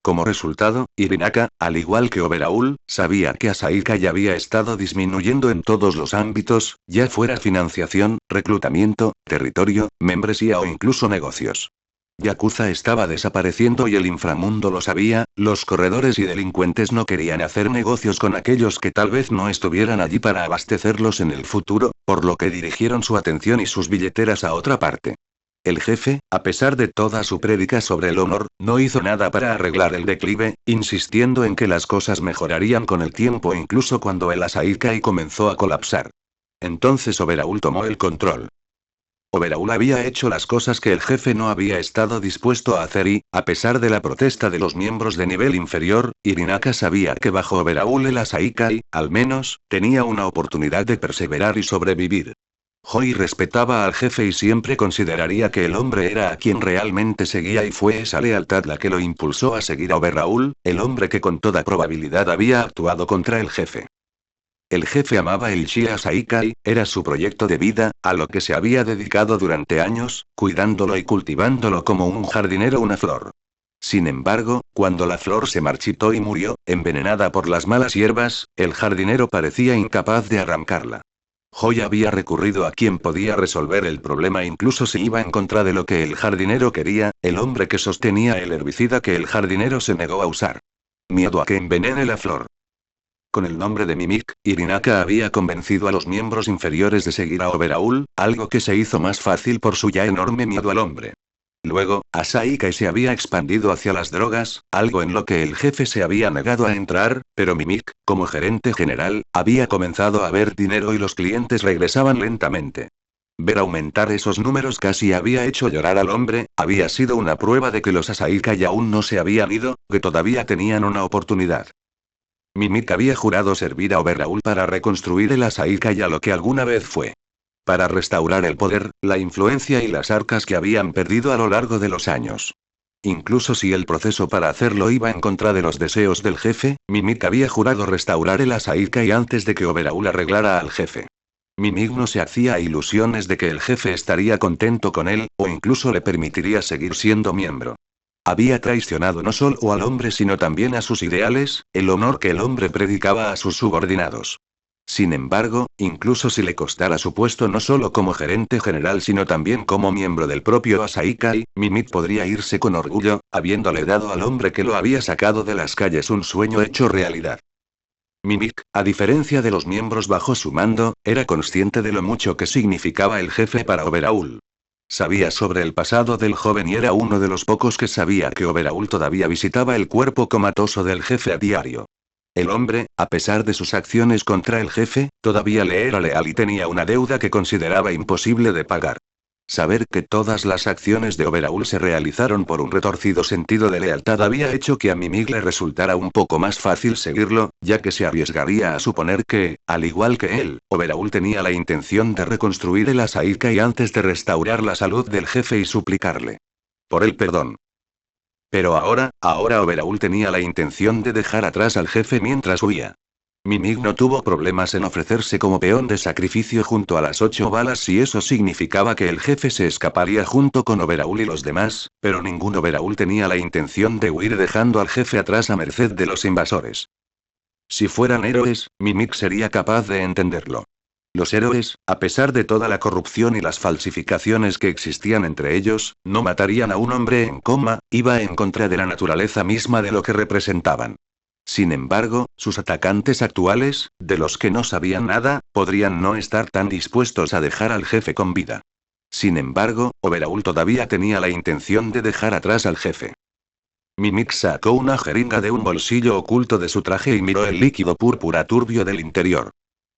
Como resultado, Irinaka, al igual que Overhaul, sabía que Saikai había estado disminuyendo en todos los ámbitos, ya fuera financiación, reclutamiento, territorio, membresía o incluso negocios. Yakuza estaba desapareciendo y el inframundo lo sabía, los corredores y delincuentes no querían hacer negocios con aquellos que tal vez no estuvieran allí para abastecerlos en el futuro, por lo que dirigieron su atención y sus billeteras a otra parte. El jefe, a pesar de toda su prédica sobre el honor, no hizo nada para arreglar el declive, insistiendo en que las cosas mejorarían con el tiempo incluso cuando el Saikai comenzó a colapsar. Entonces Overhaul tomó el control. Overhaul había hecho las cosas que el jefe no había estado dispuesto a hacer y, a pesar de la protesta de los miembros de nivel inferior, Irinaka sabía que bajo Overhaul el Saikai, al menos, tenía una oportunidad de perseverar y sobrevivir. Hoi respetaba al jefe y siempre consideraría que el hombre era a quien realmente seguía y fue esa lealtad la que lo impulsó a seguir a Overhaul, el hombre que con toda probabilidad había actuado contra el jefe. El jefe amaba el Shia Saikai, era su proyecto de vida, a lo que se había dedicado durante años, cuidándolo y cultivándolo como un jardinero una flor. Sin embargo, cuando la flor se marchitó y murió, envenenada por las malas hierbas, el jardinero parecía incapaz de arrancarla. Hoi había recurrido a quien podía resolver el problema incluso si iba en contra de lo que el jardinero quería, el hombre que sostenía el herbicida que el jardinero se negó a usar. Miedo a que envenene la flor. Con el nombre de Mimic, Irinaka había convencido a los miembros inferiores de seguir a Overhaul, algo que se hizo más fácil por su ya enorme miedo al hombre. Luego, Saikai se había expandido hacia las drogas, algo en lo que el jefe se había negado a entrar, pero Mimic, como gerente general, había comenzado a ver dinero y los clientes regresaban lentamente. Ver aumentar esos números casi había hecho llorar al hombre, había sido una prueba de que los Asaikai aún no se habían ido, que todavía tenían una oportunidad. Mimik había jurado servir a Overhaul para reconstruir el Asaikai a lo que alguna vez fue. Para restaurar el poder, la influencia y las arcas que habían perdido a lo largo de los años. Incluso si el proceso para hacerlo iba en contra de los deseos del jefe, Mimik había jurado restaurar el Asaikai antes de que Overhaul arreglara al jefe. Mimik no se hacía ilusiones de que el jefe estaría contento con él, o incluso le permitiría seguir siendo miembro. Había traicionado no solo al hombre sino también a sus ideales, el honor que el hombre predicaba a sus subordinados. Sin embargo, incluso si le costara su puesto no solo como gerente general sino también como miembro del propio Asaikai, Mimik podría irse con orgullo, habiéndole dado al hombre que lo había sacado de las calles un sueño hecho realidad. Mimik, a diferencia de los miembros bajo su mando, era consciente de lo mucho que significaba el jefe para Overhaul. Sabía sobre el pasado del joven y era uno de los pocos que sabía que Overhaul todavía visitaba el cuerpo comatoso del jefe a diario. El hombre, a pesar de sus acciones contra el jefe, todavía le era leal y tenía una deuda que consideraba imposible de pagar. Saber que todas las acciones de Overhaul se realizaron por un retorcido sentido de lealtad había hecho que a Mimik le resultara un poco más fácil seguirlo, ya que se arriesgaría a suponer que, al igual que él, Overhaul tenía la intención de reconstruir el Asaikai antes de restaurar la salud del jefe y suplicarle por el perdón. Pero ahora Overhaul tenía la intención de dejar atrás al jefe mientras huía. Mimik no tuvo problemas en ofrecerse como peón de sacrificio junto a las 8 balas si eso significaba que el jefe se escaparía junto con Overhaul y los demás, pero ningún Overhaul tenía la intención de huir dejando al jefe atrás a merced de los invasores. Si fueran héroes, Mimik sería capaz de entenderlo. Los héroes, a pesar de toda la corrupción y las falsificaciones que existían entre ellos, no matarían a un hombre en coma, iba en contra de la naturaleza misma de lo que representaban. Sin embargo, sus atacantes actuales, de los que no sabían nada, podrían no estar tan dispuestos a dejar al jefe con vida. Sin embargo, Overhaul todavía tenía la intención de dejar atrás al jefe. Mimik sacó una jeringa de un bolsillo oculto de su traje y miró el líquido púrpura turbio del interior.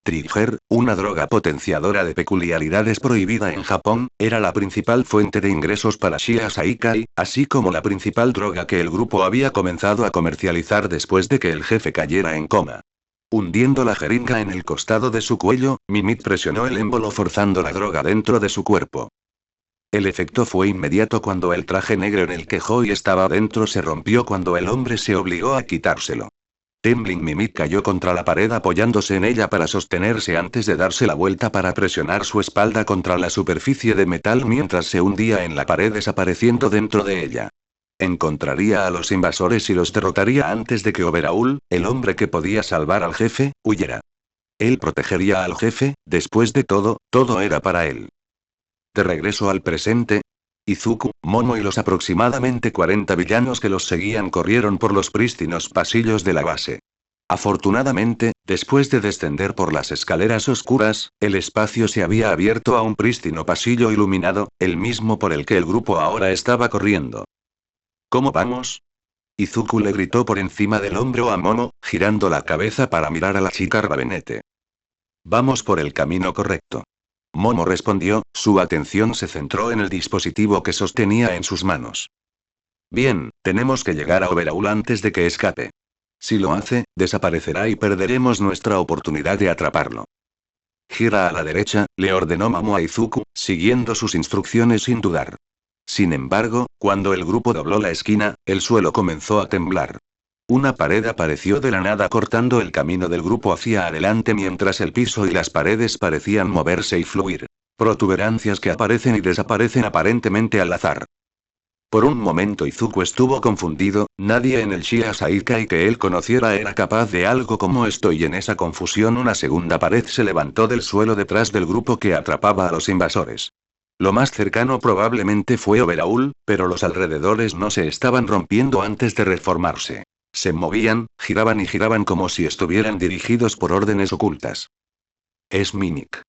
Trigger, una droga potenciadora de peculiaridades prohibida en Japón, era la principal fuente de ingresos para Shia Asaikai, así como la principal droga que el grupo había comenzado a comercializar después de que el jefe cayera en coma. Hundiendo la jeringa en el costado de su cuello, Mimik presionó el émbolo forzando la droga dentro de su cuerpo. El efecto fue inmediato cuando el traje negro en el que Joy estaba dentro se rompió cuando el hombre se obligó a quitárselo. Tembling Mimik cayó contra la pared apoyándose en ella para sostenerse antes de darse la vuelta para presionar su espalda contra la superficie de metal mientras se hundía en la pared desapareciendo dentro de ella. Encontraría a los invasores y los derrotaría antes de que Overhaul, el hombre que podía salvar al jefe, huyera. Él protegería al jefe, después de todo, todo era para él. De regreso al presente, Izuku, Momo y los aproximadamente 40 villanos que los seguían corrieron por los prístinos pasillos de la base. Afortunadamente, después de descender por las escaleras oscuras, el espacio se había abierto a un prístino pasillo iluminado, el mismo por el que el grupo ahora estaba corriendo. ¿Cómo vamos? Izuku le gritó por encima del hombro a Momo, girando la cabeza para mirar a la chica Ravenete. Vamos por el camino correcto. Momo respondió, su atención se centró en el dispositivo que sostenía en sus manos. Bien, tenemos que llegar a Overhaul antes de que escape. Si lo hace, desaparecerá y perderemos nuestra oportunidad de atraparlo. Gira a la derecha, le ordenó Momo a Izuku, siguiendo sus instrucciones sin dudar. Sin embargo, cuando el grupo dobló la esquina, el suelo comenzó a temblar. Una pared apareció de la nada cortando el camino del grupo hacia adelante mientras el piso y las paredes parecían moverse y fluir. Protuberancias que aparecen y desaparecen aparentemente al azar. Por un momento Izuku estuvo confundido, nadie en el Shia Asaikai que él conociera era capaz de algo como esto y en esa confusión una segunda pared se levantó del suelo detrás del grupo que atrapaba a los invasores. Lo más cercano probablemente fue Overhaul, pero los alrededores no se estaban rompiendo antes de reformarse. Se movían, giraban y giraban como si estuvieran dirigidos por órdenes ocultas. Es Mimik.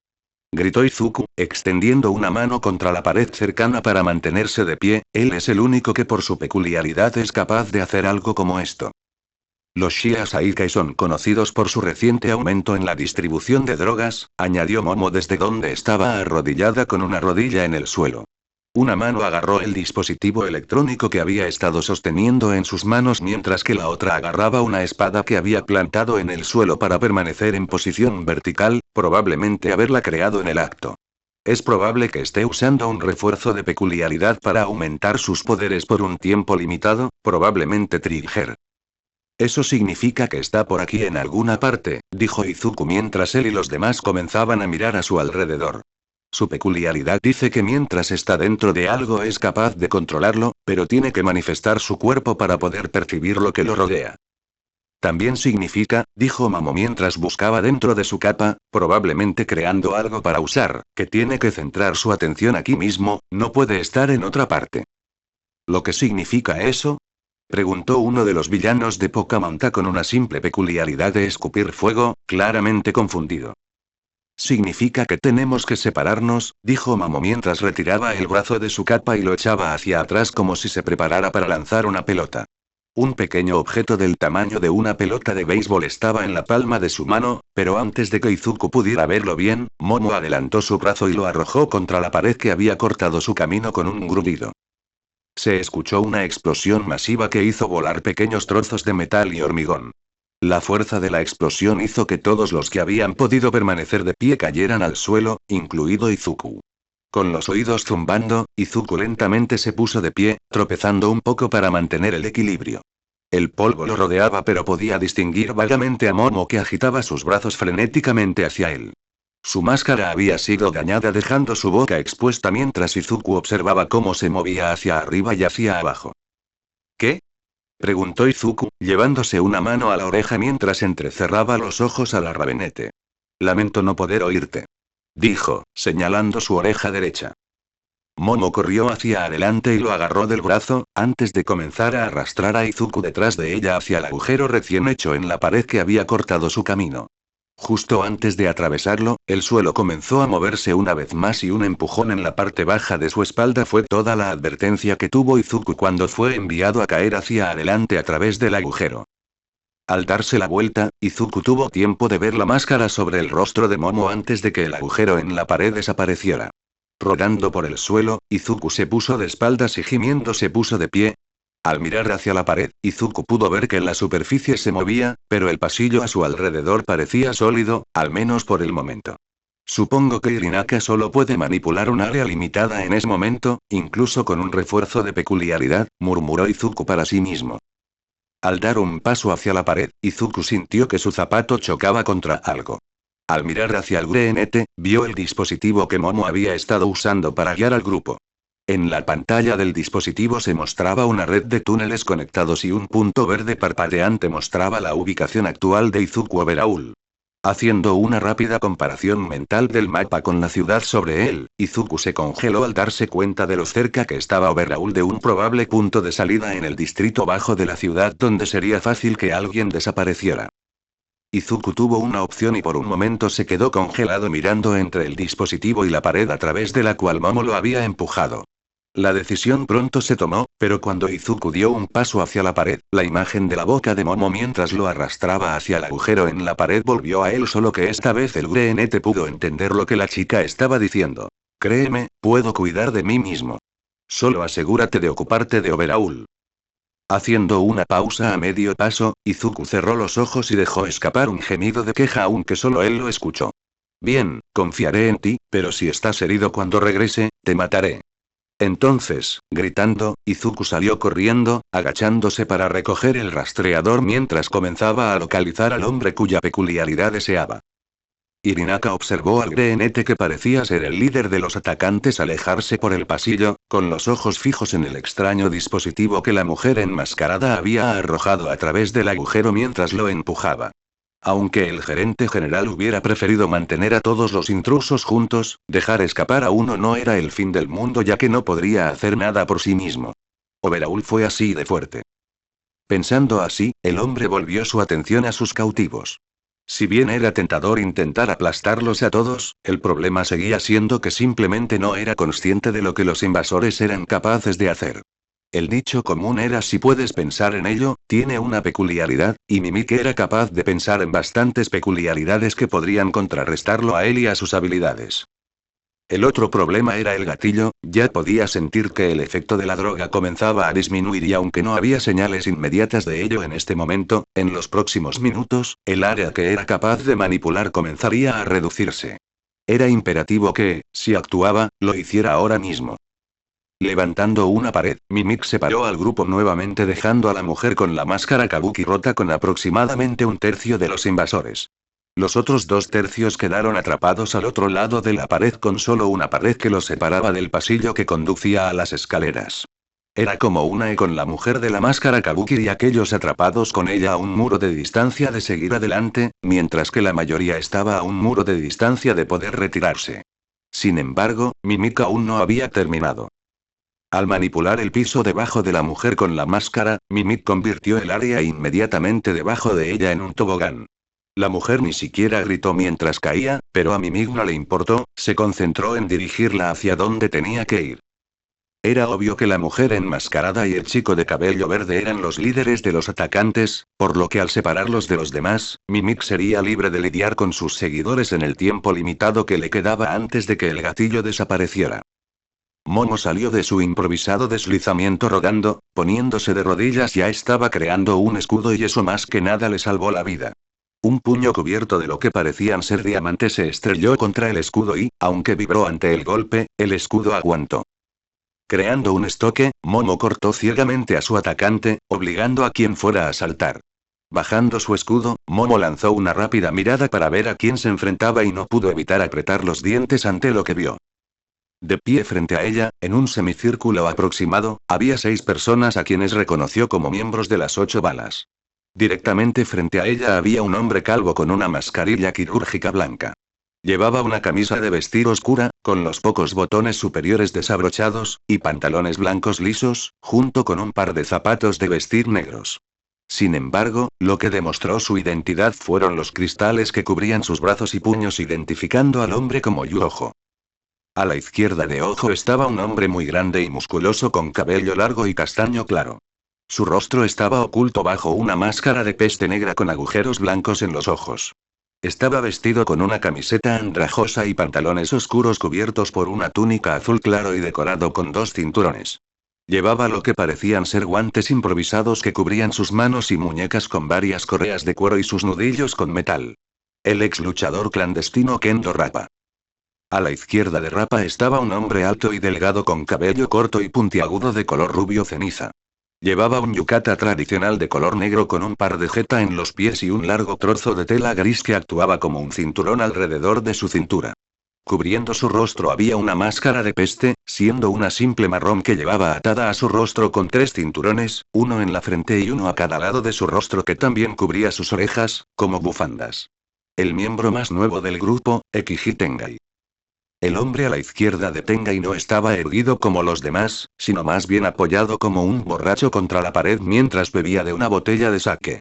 Gritó Izuku, extendiendo una mano contra la pared cercana para mantenerse de pie, él es el único que por su peculiaridad es capaz de hacer algo como esto. Los Shia Saikai son conocidos por su reciente aumento en la distribución de drogas, añadió Momo desde donde estaba arrodillada con una rodilla en el suelo. Una mano agarró el dispositivo electrónico que había estado sosteniendo en sus manos mientras que la otra agarraba una espada que había plantado en el suelo para permanecer en posición vertical, probablemente haberla creado en el acto. Es probable que esté usando un refuerzo de peculiaridad para aumentar sus poderes por un tiempo limitado, probablemente Trigger. Eso significa que está por aquí en alguna parte, dijo Izuku mientras él y los demás comenzaban a mirar a su alrededor. Su peculiaridad dice que mientras está dentro de algo es capaz de controlarlo, pero tiene que manifestar su cuerpo para poder percibir lo que lo rodea. También significa, dijo Momo mientras buscaba dentro de su capa, probablemente creando algo para usar, que tiene que centrar su atención aquí mismo, no puede estar en otra parte. ¿Lo que significa eso? Preguntó uno de los villanos de poca monta con una simple peculiaridad de escupir fuego, claramente confundido. Significa que tenemos que separarnos, dijo Momo mientras retiraba el brazo de su capa y lo echaba hacia atrás como si se preparara para lanzar una pelota. Un pequeño objeto del tamaño de una pelota de béisbol estaba en la palma de su mano, pero antes de que Izuku pudiera verlo bien, Momo adelantó su brazo y lo arrojó contra la pared que había cortado su camino con un grudido. Se escuchó una explosión masiva que hizo volar pequeños trozos de metal y hormigón. La fuerza de la explosión hizo que todos los que habían podido permanecer de pie cayeran al suelo, incluido Izuku. Con los oídos zumbando, Izuku lentamente se puso de pie, tropezando un poco para mantener el equilibrio. El polvo lo rodeaba pero podía distinguir vagamente a Momo que agitaba sus brazos frenéticamente hacia él. Su máscara había sido dañada dejando su boca expuesta mientras Izuku observaba cómo se movía hacia arriba y hacia abajo. ¿Qué? Preguntó Izuku, llevándose una mano a la oreja mientras entrecerraba los ojos a la Ravenete. Lamento no poder oírte. Dijo, señalando su oreja derecha. Momo corrió hacia adelante y lo agarró del brazo, antes de comenzar a arrastrar a Izuku detrás de ella hacia el agujero recién hecho en la pared que había cortado su camino. Justo antes de atravesarlo, el suelo comenzó a moverse una vez más y un empujón en la parte baja de su espalda fue toda la advertencia que tuvo Izuku cuando fue enviado a caer hacia adelante a través del agujero. Al darse la vuelta, Izuku tuvo tiempo de ver la máscara sobre el rostro de Momo antes de que el agujero en la pared desapareciera. Rodando por el suelo, Izuku se puso de espaldas y gimiendo se puso de pie. Al mirar hacia la pared, Izuku pudo ver que la superficie se movía, pero el pasillo a su alrededor parecía sólido, al menos por el momento. Supongo que Hirinaka solo puede manipular un área limitada en ese momento, incluso con un refuerzo de peculiaridad, murmuró Izuku para sí mismo. Al dar un paso hacia la pared, Izuku sintió que su zapato chocaba contra algo. Al mirar hacia el GNT, vio el dispositivo que Momo había estado usando para guiar al grupo. En la pantalla del dispositivo se mostraba una red de túneles conectados y un punto verde parpadeante mostraba la ubicación actual de Izuku Overhaul. Haciendo una rápida comparación mental del mapa con la ciudad sobre él, Izuku se congeló al darse cuenta de lo cerca que estaba Overhaul de un probable punto de salida en el distrito bajo de la ciudad donde sería fácil que alguien desapareciera. Izuku tuvo una opción y por un momento se quedó congelado mirando entre el dispositivo y la pared a través de la cual Momo lo había empujado. La decisión pronto se tomó, pero cuando Izuku dio un paso hacia la pared, la imagen de la boca de Momo mientras lo arrastraba hacia el agujero en la pared volvió a él, solo que esta vez el GNT pudo entender lo que la chica estaba diciendo. Créeme, puedo cuidar de mí mismo. Solo asegúrate de ocuparte de Overhaul. Haciendo una pausa a medio paso, Izuku cerró los ojos y dejó escapar un gemido de queja aunque solo él lo escuchó. Bien, confiaré en ti, pero si estás herido cuando regrese, te mataré. Entonces, gritando, Izuku salió corriendo, agachándose para recoger el rastreador mientras comenzaba a localizar al hombre cuya peculiaridad deseaba. Hirinaka observó al GNT que parecía ser el líder de los atacantes alejarse por el pasillo, con los ojos fijos en el extraño dispositivo que la mujer enmascarada había arrojado a través del agujero mientras lo empujaba. Aunque el gerente general hubiera preferido mantener a todos los intrusos juntos, dejar escapar a uno no era el fin del mundo ya que no podría hacer nada por sí mismo. Overhaul fue así de fuerte. Pensando así, el hombre volvió su atención a sus cautivos. Si bien era tentador intentar aplastarlos a todos, el problema seguía siendo que simplemente no era consciente de lo que los invasores eran capaces de hacer. El dicho común era si puedes pensar en ello, tiene una peculiaridad, y Mimik era capaz de pensar en bastantes peculiaridades que podrían contrarrestarlo a él y a sus habilidades. El otro problema era el gatillo, ya podía sentir que el efecto de la droga comenzaba a disminuir y aunque no había señales inmediatas de ello en este momento, en los próximos minutos, el área que era capaz de manipular comenzaría a reducirse. Era imperativo que, si actuaba, lo hiciera ahora mismo. Levantando una pared, Mimik separó al grupo nuevamente dejando a la mujer con la máscara kabuki rota con aproximadamente un tercio de los invasores. Los otros 2/3 quedaron atrapados al otro lado de la pared con solo una pared que los separaba del pasillo que conducía a las escaleras. Era como una E con la mujer de la máscara kabuki y aquellos atrapados con ella a un muro de distancia de seguir adelante, mientras que la mayoría estaba a un muro de distancia de poder retirarse. Sin embargo, Mimik aún no había terminado. Al manipular el piso debajo de la mujer con la máscara, Mimik convirtió el área inmediatamente debajo de ella en un tobogán. La mujer ni siquiera gritó mientras caía, pero a Mimik no le importó, se concentró en dirigirla hacia donde tenía que ir. Era obvio que la mujer enmascarada y el chico de cabello verde eran los líderes de los atacantes, por lo que al separarlos de los demás, Mimik sería libre de lidiar con sus seguidores en el tiempo limitado que le quedaba antes de que el gatillo desapareciera. Momo salió de su improvisado deslizamiento rodando, poniéndose de rodillas ya estaba creando un escudo y eso más que nada le salvó la vida. Un puño cubierto de lo que parecían ser diamantes se estrelló contra el escudo y, aunque vibró ante el golpe, el escudo aguantó. Creando un estoque, Momo cortó ciegamente a su atacante, obligando a quien fuera a saltar. Bajando su escudo, Momo lanzó una rápida mirada para ver a quién se enfrentaba y no pudo evitar apretar los dientes ante lo que vio. De pie frente a ella, en un semicírculo aproximado, había 6 personas a quienes reconoció como miembros de las 8 balas. Directamente frente a ella había un hombre calvo con una mascarilla quirúrgica blanca. Llevaba una camisa de vestir oscura, con los pocos botones superiores desabrochados, y pantalones blancos lisos, junto con un par de zapatos de vestir negros. Sin embargo, lo que demostró su identidad fueron los cristales que cubrían sus brazos y puños identificando al hombre como Yuojo. A la izquierda de Ojo estaba un hombre muy grande y musculoso con cabello largo y castaño claro. Su rostro estaba oculto bajo una máscara de peste negra con agujeros blancos en los ojos. Estaba vestido con una camiseta andrajosa y pantalones oscuros cubiertos por una túnica azul claro y decorado con 2 cinturones. Llevaba lo que parecían ser guantes improvisados que cubrían sus manos y muñecas con varias correas de cuero y sus nudillos con metal. El ex luchador clandestino Kendo Rappa. A la izquierda de Rappa estaba un hombre alto y delgado con cabello corto y puntiagudo de color rubio ceniza. Llevaba un yukata tradicional de color negro con un par de jeta en los pies y un largo trozo de tela gris que actuaba como un cinturón alrededor de su cintura. Cubriendo su rostro había una máscara de peste, siendo una simple marrón que llevaba atada a su rostro con 3 cinturones, uno en la frente y uno a cada lado de su rostro que también cubría sus orejas, como bufandas. El miembro más nuevo del grupo, Ekiji Tengai. El hombre a la izquierda de Tengai no estaba erguido como los demás, sino más bien apoyado como un borracho contra la pared mientras bebía de una botella de sake.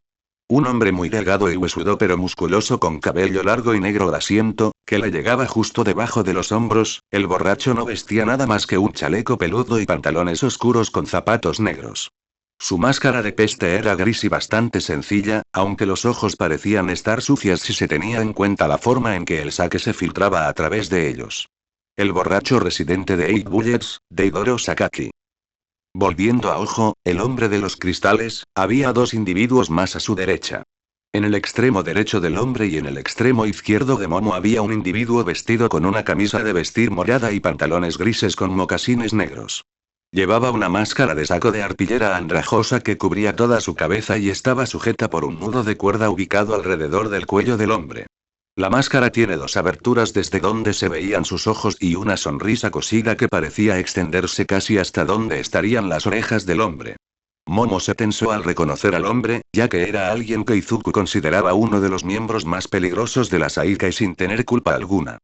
Un hombre muy delgado y huesudo pero musculoso con cabello largo y negro grasiento, que le llegaba justo debajo de los hombros, el borracho no vestía nada más que un chaleco peludo y pantalones oscuros con zapatos negros. Su máscara de peste era gris y bastante sencilla, aunque los ojos parecían estar sucias si se tenía en cuenta la forma en que el sake se filtraba a través de ellos. El borracho residente de 8 Bullets, Deidoro Sakaki. Volviendo a Ojo, el hombre de los cristales, había 2 individuos más a su derecha. En el extremo derecho del hombre y en el extremo izquierdo de Momo había un individuo vestido con una camisa de vestir morada y pantalones grises con mocasines negros. Llevaba una máscara de saco de arpillera andrajosa que cubría toda su cabeza y estaba sujeta por un nudo de cuerda ubicado alrededor del cuello del hombre. La máscara tiene 2 aberturas desde donde se veían sus ojos y una sonrisa cosida que parecía extenderse casi hasta donde estarían las orejas del hombre. Momo se tensó al reconocer al hombre, ya que era alguien que Izuku consideraba uno de los miembros más peligrosos de la Saikai sin tener culpa alguna.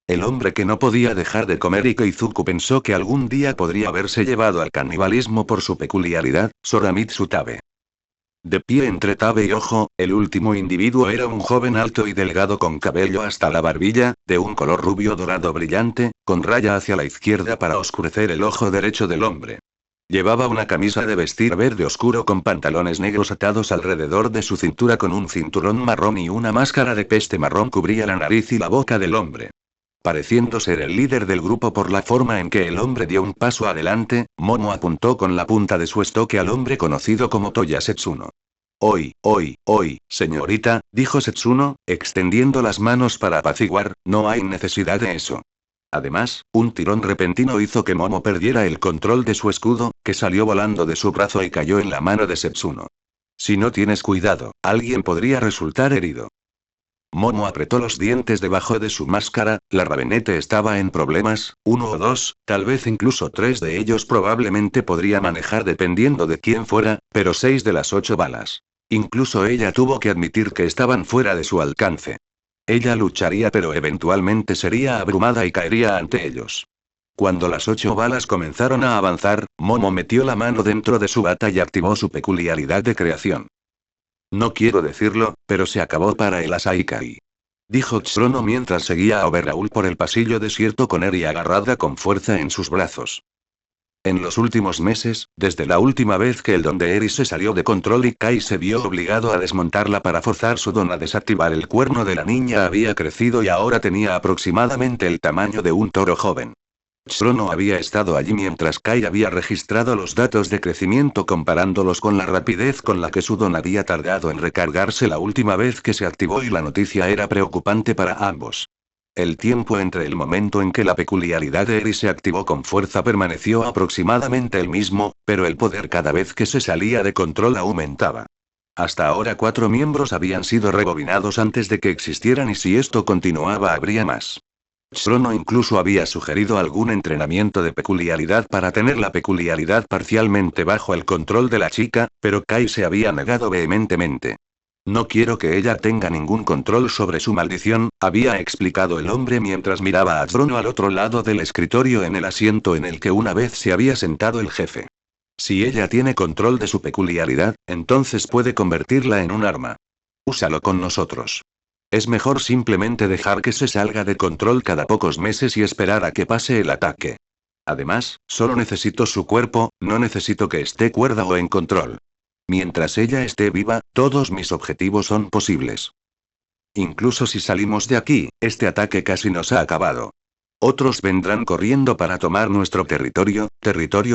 El hombre que no podía dejar de comer y que Izuku pensó que algún día podría haberse llevado al canibalismo por su peculiaridad, Soramitsu Tabe. De pie entre Tabe y Ojo, el último individuo era un joven alto y delgado con cabello hasta la barbilla, de un color rubio dorado brillante, con raya hacia la izquierda para oscurecer el ojo derecho del hombre. Llevaba una camisa de vestir verde oscuro con pantalones negros atados alrededor de su cintura con un cinturón marrón y una máscara de peste marrón cubría la nariz y la boca del hombre. Pareciendo ser el líder del grupo por la forma en que el hombre dio un paso adelante, Momo apuntó con la punta de su estoque al hombre conocido como Toya Setsuno. Hoy, señorita, dijo Setsuno, extendiendo las manos para apaciguar, no hay necesidad de eso. Además, un tirón repentino hizo que Momo perdiera el control de su escudo, que salió volando de su brazo y cayó en la mano de Setsuno. Si no tienes cuidado, alguien podría resultar herido. Momo apretó los dientes debajo de su máscara, la Ravenete estaba en problemas, 1 o 2, tal vez incluso 3 de ellos probablemente podría manejar dependiendo de quién fuera, pero 6 de las 8 balas. Incluso ella tuvo que admitir que estaban fuera de su alcance. Ella lucharía pero eventualmente sería abrumada y caería ante ellos. Cuando las 8 balas comenzaron a avanzar, Momo metió la mano dentro de su bata y activó su peculiaridad de creación. No quiero decirlo, pero se acabó para el Asaikai. Dijo Tsunono mientras seguía a Overhaul por el pasillo desierto con Eri agarrada con fuerza en sus brazos. En los últimos meses, desde la última vez que el don de Eri se salió de control y Kai se vio obligado a desmontarla para forzar su don a desactivar el cuerno de la niña había crecido y ahora tenía aproximadamente el tamaño de un toro joven. Tsunono había estado allí mientras Kai había registrado los datos de crecimiento comparándolos con la rapidez con la que su don había tardado en recargarse la última vez que se activó y la noticia era preocupante para ambos. El tiempo entre el momento en que la peculiaridad de Eri se activó con fuerza permaneció aproximadamente el mismo, pero el poder cada vez que se salía de control aumentaba. Hasta ahora 4 miembros habían sido rebobinados antes de que existieran y si esto continuaba habría más. Tsunono incluso había sugerido algún entrenamiento de peculiaridad para tener la peculiaridad parcialmente bajo el control de la chica, pero Kai se había negado vehementemente. No quiero que ella tenga ningún control sobre su maldición, había explicado el hombre mientras miraba a Tsunono al otro lado del escritorio en el asiento en el que una vez se había sentado el jefe. Si ella tiene control de su peculiaridad, entonces puede convertirla en un arma. Úsalo con nosotros. Es mejor simplemente dejar que se salga de control cada pocos meses y esperar a que pase el ataque. Además, solo necesito su cuerpo, no necesito que esté cuerda o en control. Mientras ella esté viva, todos mis objetivos son posibles. Incluso si salimos de aquí, este ataque casi nos ha acabado. Otros vendrán corriendo para tomar nuestro territorio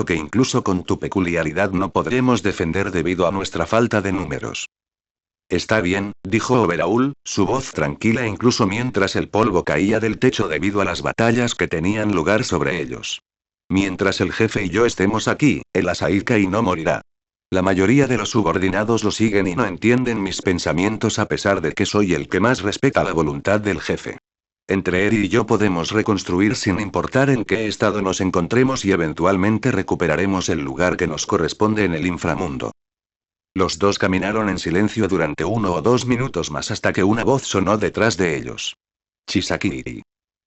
que incluso con tu peculiaridad no podremos defender debido a nuestra falta de números. Está bien, dijo Overhaul, su voz tranquila incluso mientras el polvo caía del techo debido a las batallas que tenían lugar sobre ellos. Mientras el jefe y yo estemos aquí, el Asaikai no morirá. La mayoría de los subordinados lo siguen y no entienden mis pensamientos a pesar de que soy el que más respeta la voluntad del jefe. Entre Eri y yo podemos reconstruir sin importar en qué estado nos encontremos y eventualmente recuperaremos el lugar que nos corresponde en el inframundo. Los dos caminaron en silencio durante 1 o 2 minutos más hasta que una voz sonó detrás de ellos. Chisaki.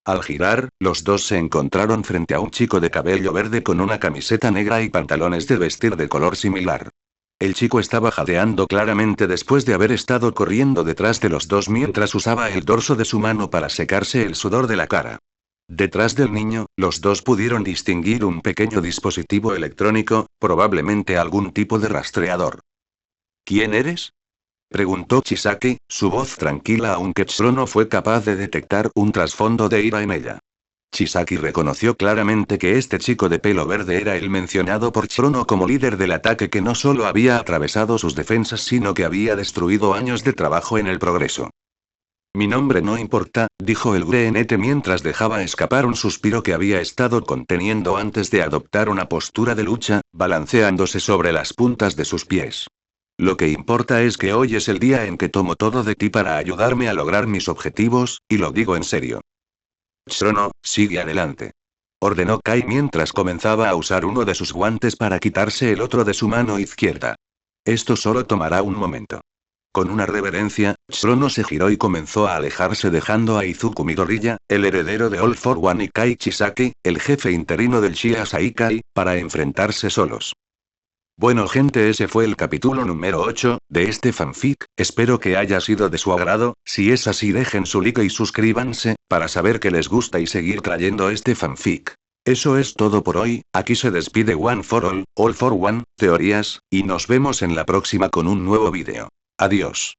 Al girar, los dos se encontraron frente a un chico de cabello verde con una camiseta negra y pantalones de vestir de color similar. El chico estaba jadeando claramente después de haber estado corriendo detrás de los dos mientras usaba el dorso de su mano para secarse el sudor de la cara. Detrás del niño, los dos pudieron distinguir un pequeño dispositivo electrónico, probablemente algún tipo de rastreador. ¿Quién eres?, preguntó Chisaki, su voz tranquila aunque Tsunono fue capaz de detectar un trasfondo de ira en ella. Chisaki reconoció claramente que este chico de pelo verde era el mencionado por Tsunono como líder del ataque que no solo había atravesado sus defensas sino que había destruido años de trabajo en el progreso. Mi nombre no importa, dijo el Greenete mientras dejaba escapar un suspiro que había estado conteniendo antes de adoptar una postura de lucha, balanceándose sobre las puntas de sus pies. Lo que importa es que hoy es el día en que tomo todo de ti para ayudarme a lograr mis objetivos, y lo digo en serio. Tsunono, sigue adelante. Ordenó Kai mientras comenzaba a usar uno de sus guantes para quitarse el otro de su mano izquierda. Esto solo tomará un momento. Con una reverencia, Tsunono se giró y comenzó a alejarse dejando a Izuku Midoriya, el heredero de All for One y Kai Chisaki, el jefe interino del Shia Saikai, para enfrentarse solos. Bueno gente, ese fue el capítulo número 8, de este fanfic, espero que haya sido de su agrado, si es así dejen su like y suscríbanse, para saber que les gusta y seguir trayendo este fanfic. Eso es todo por hoy, aquí se despide One for All for One, teorías, y nos vemos en la próxima con un nuevo vídeo. Adiós.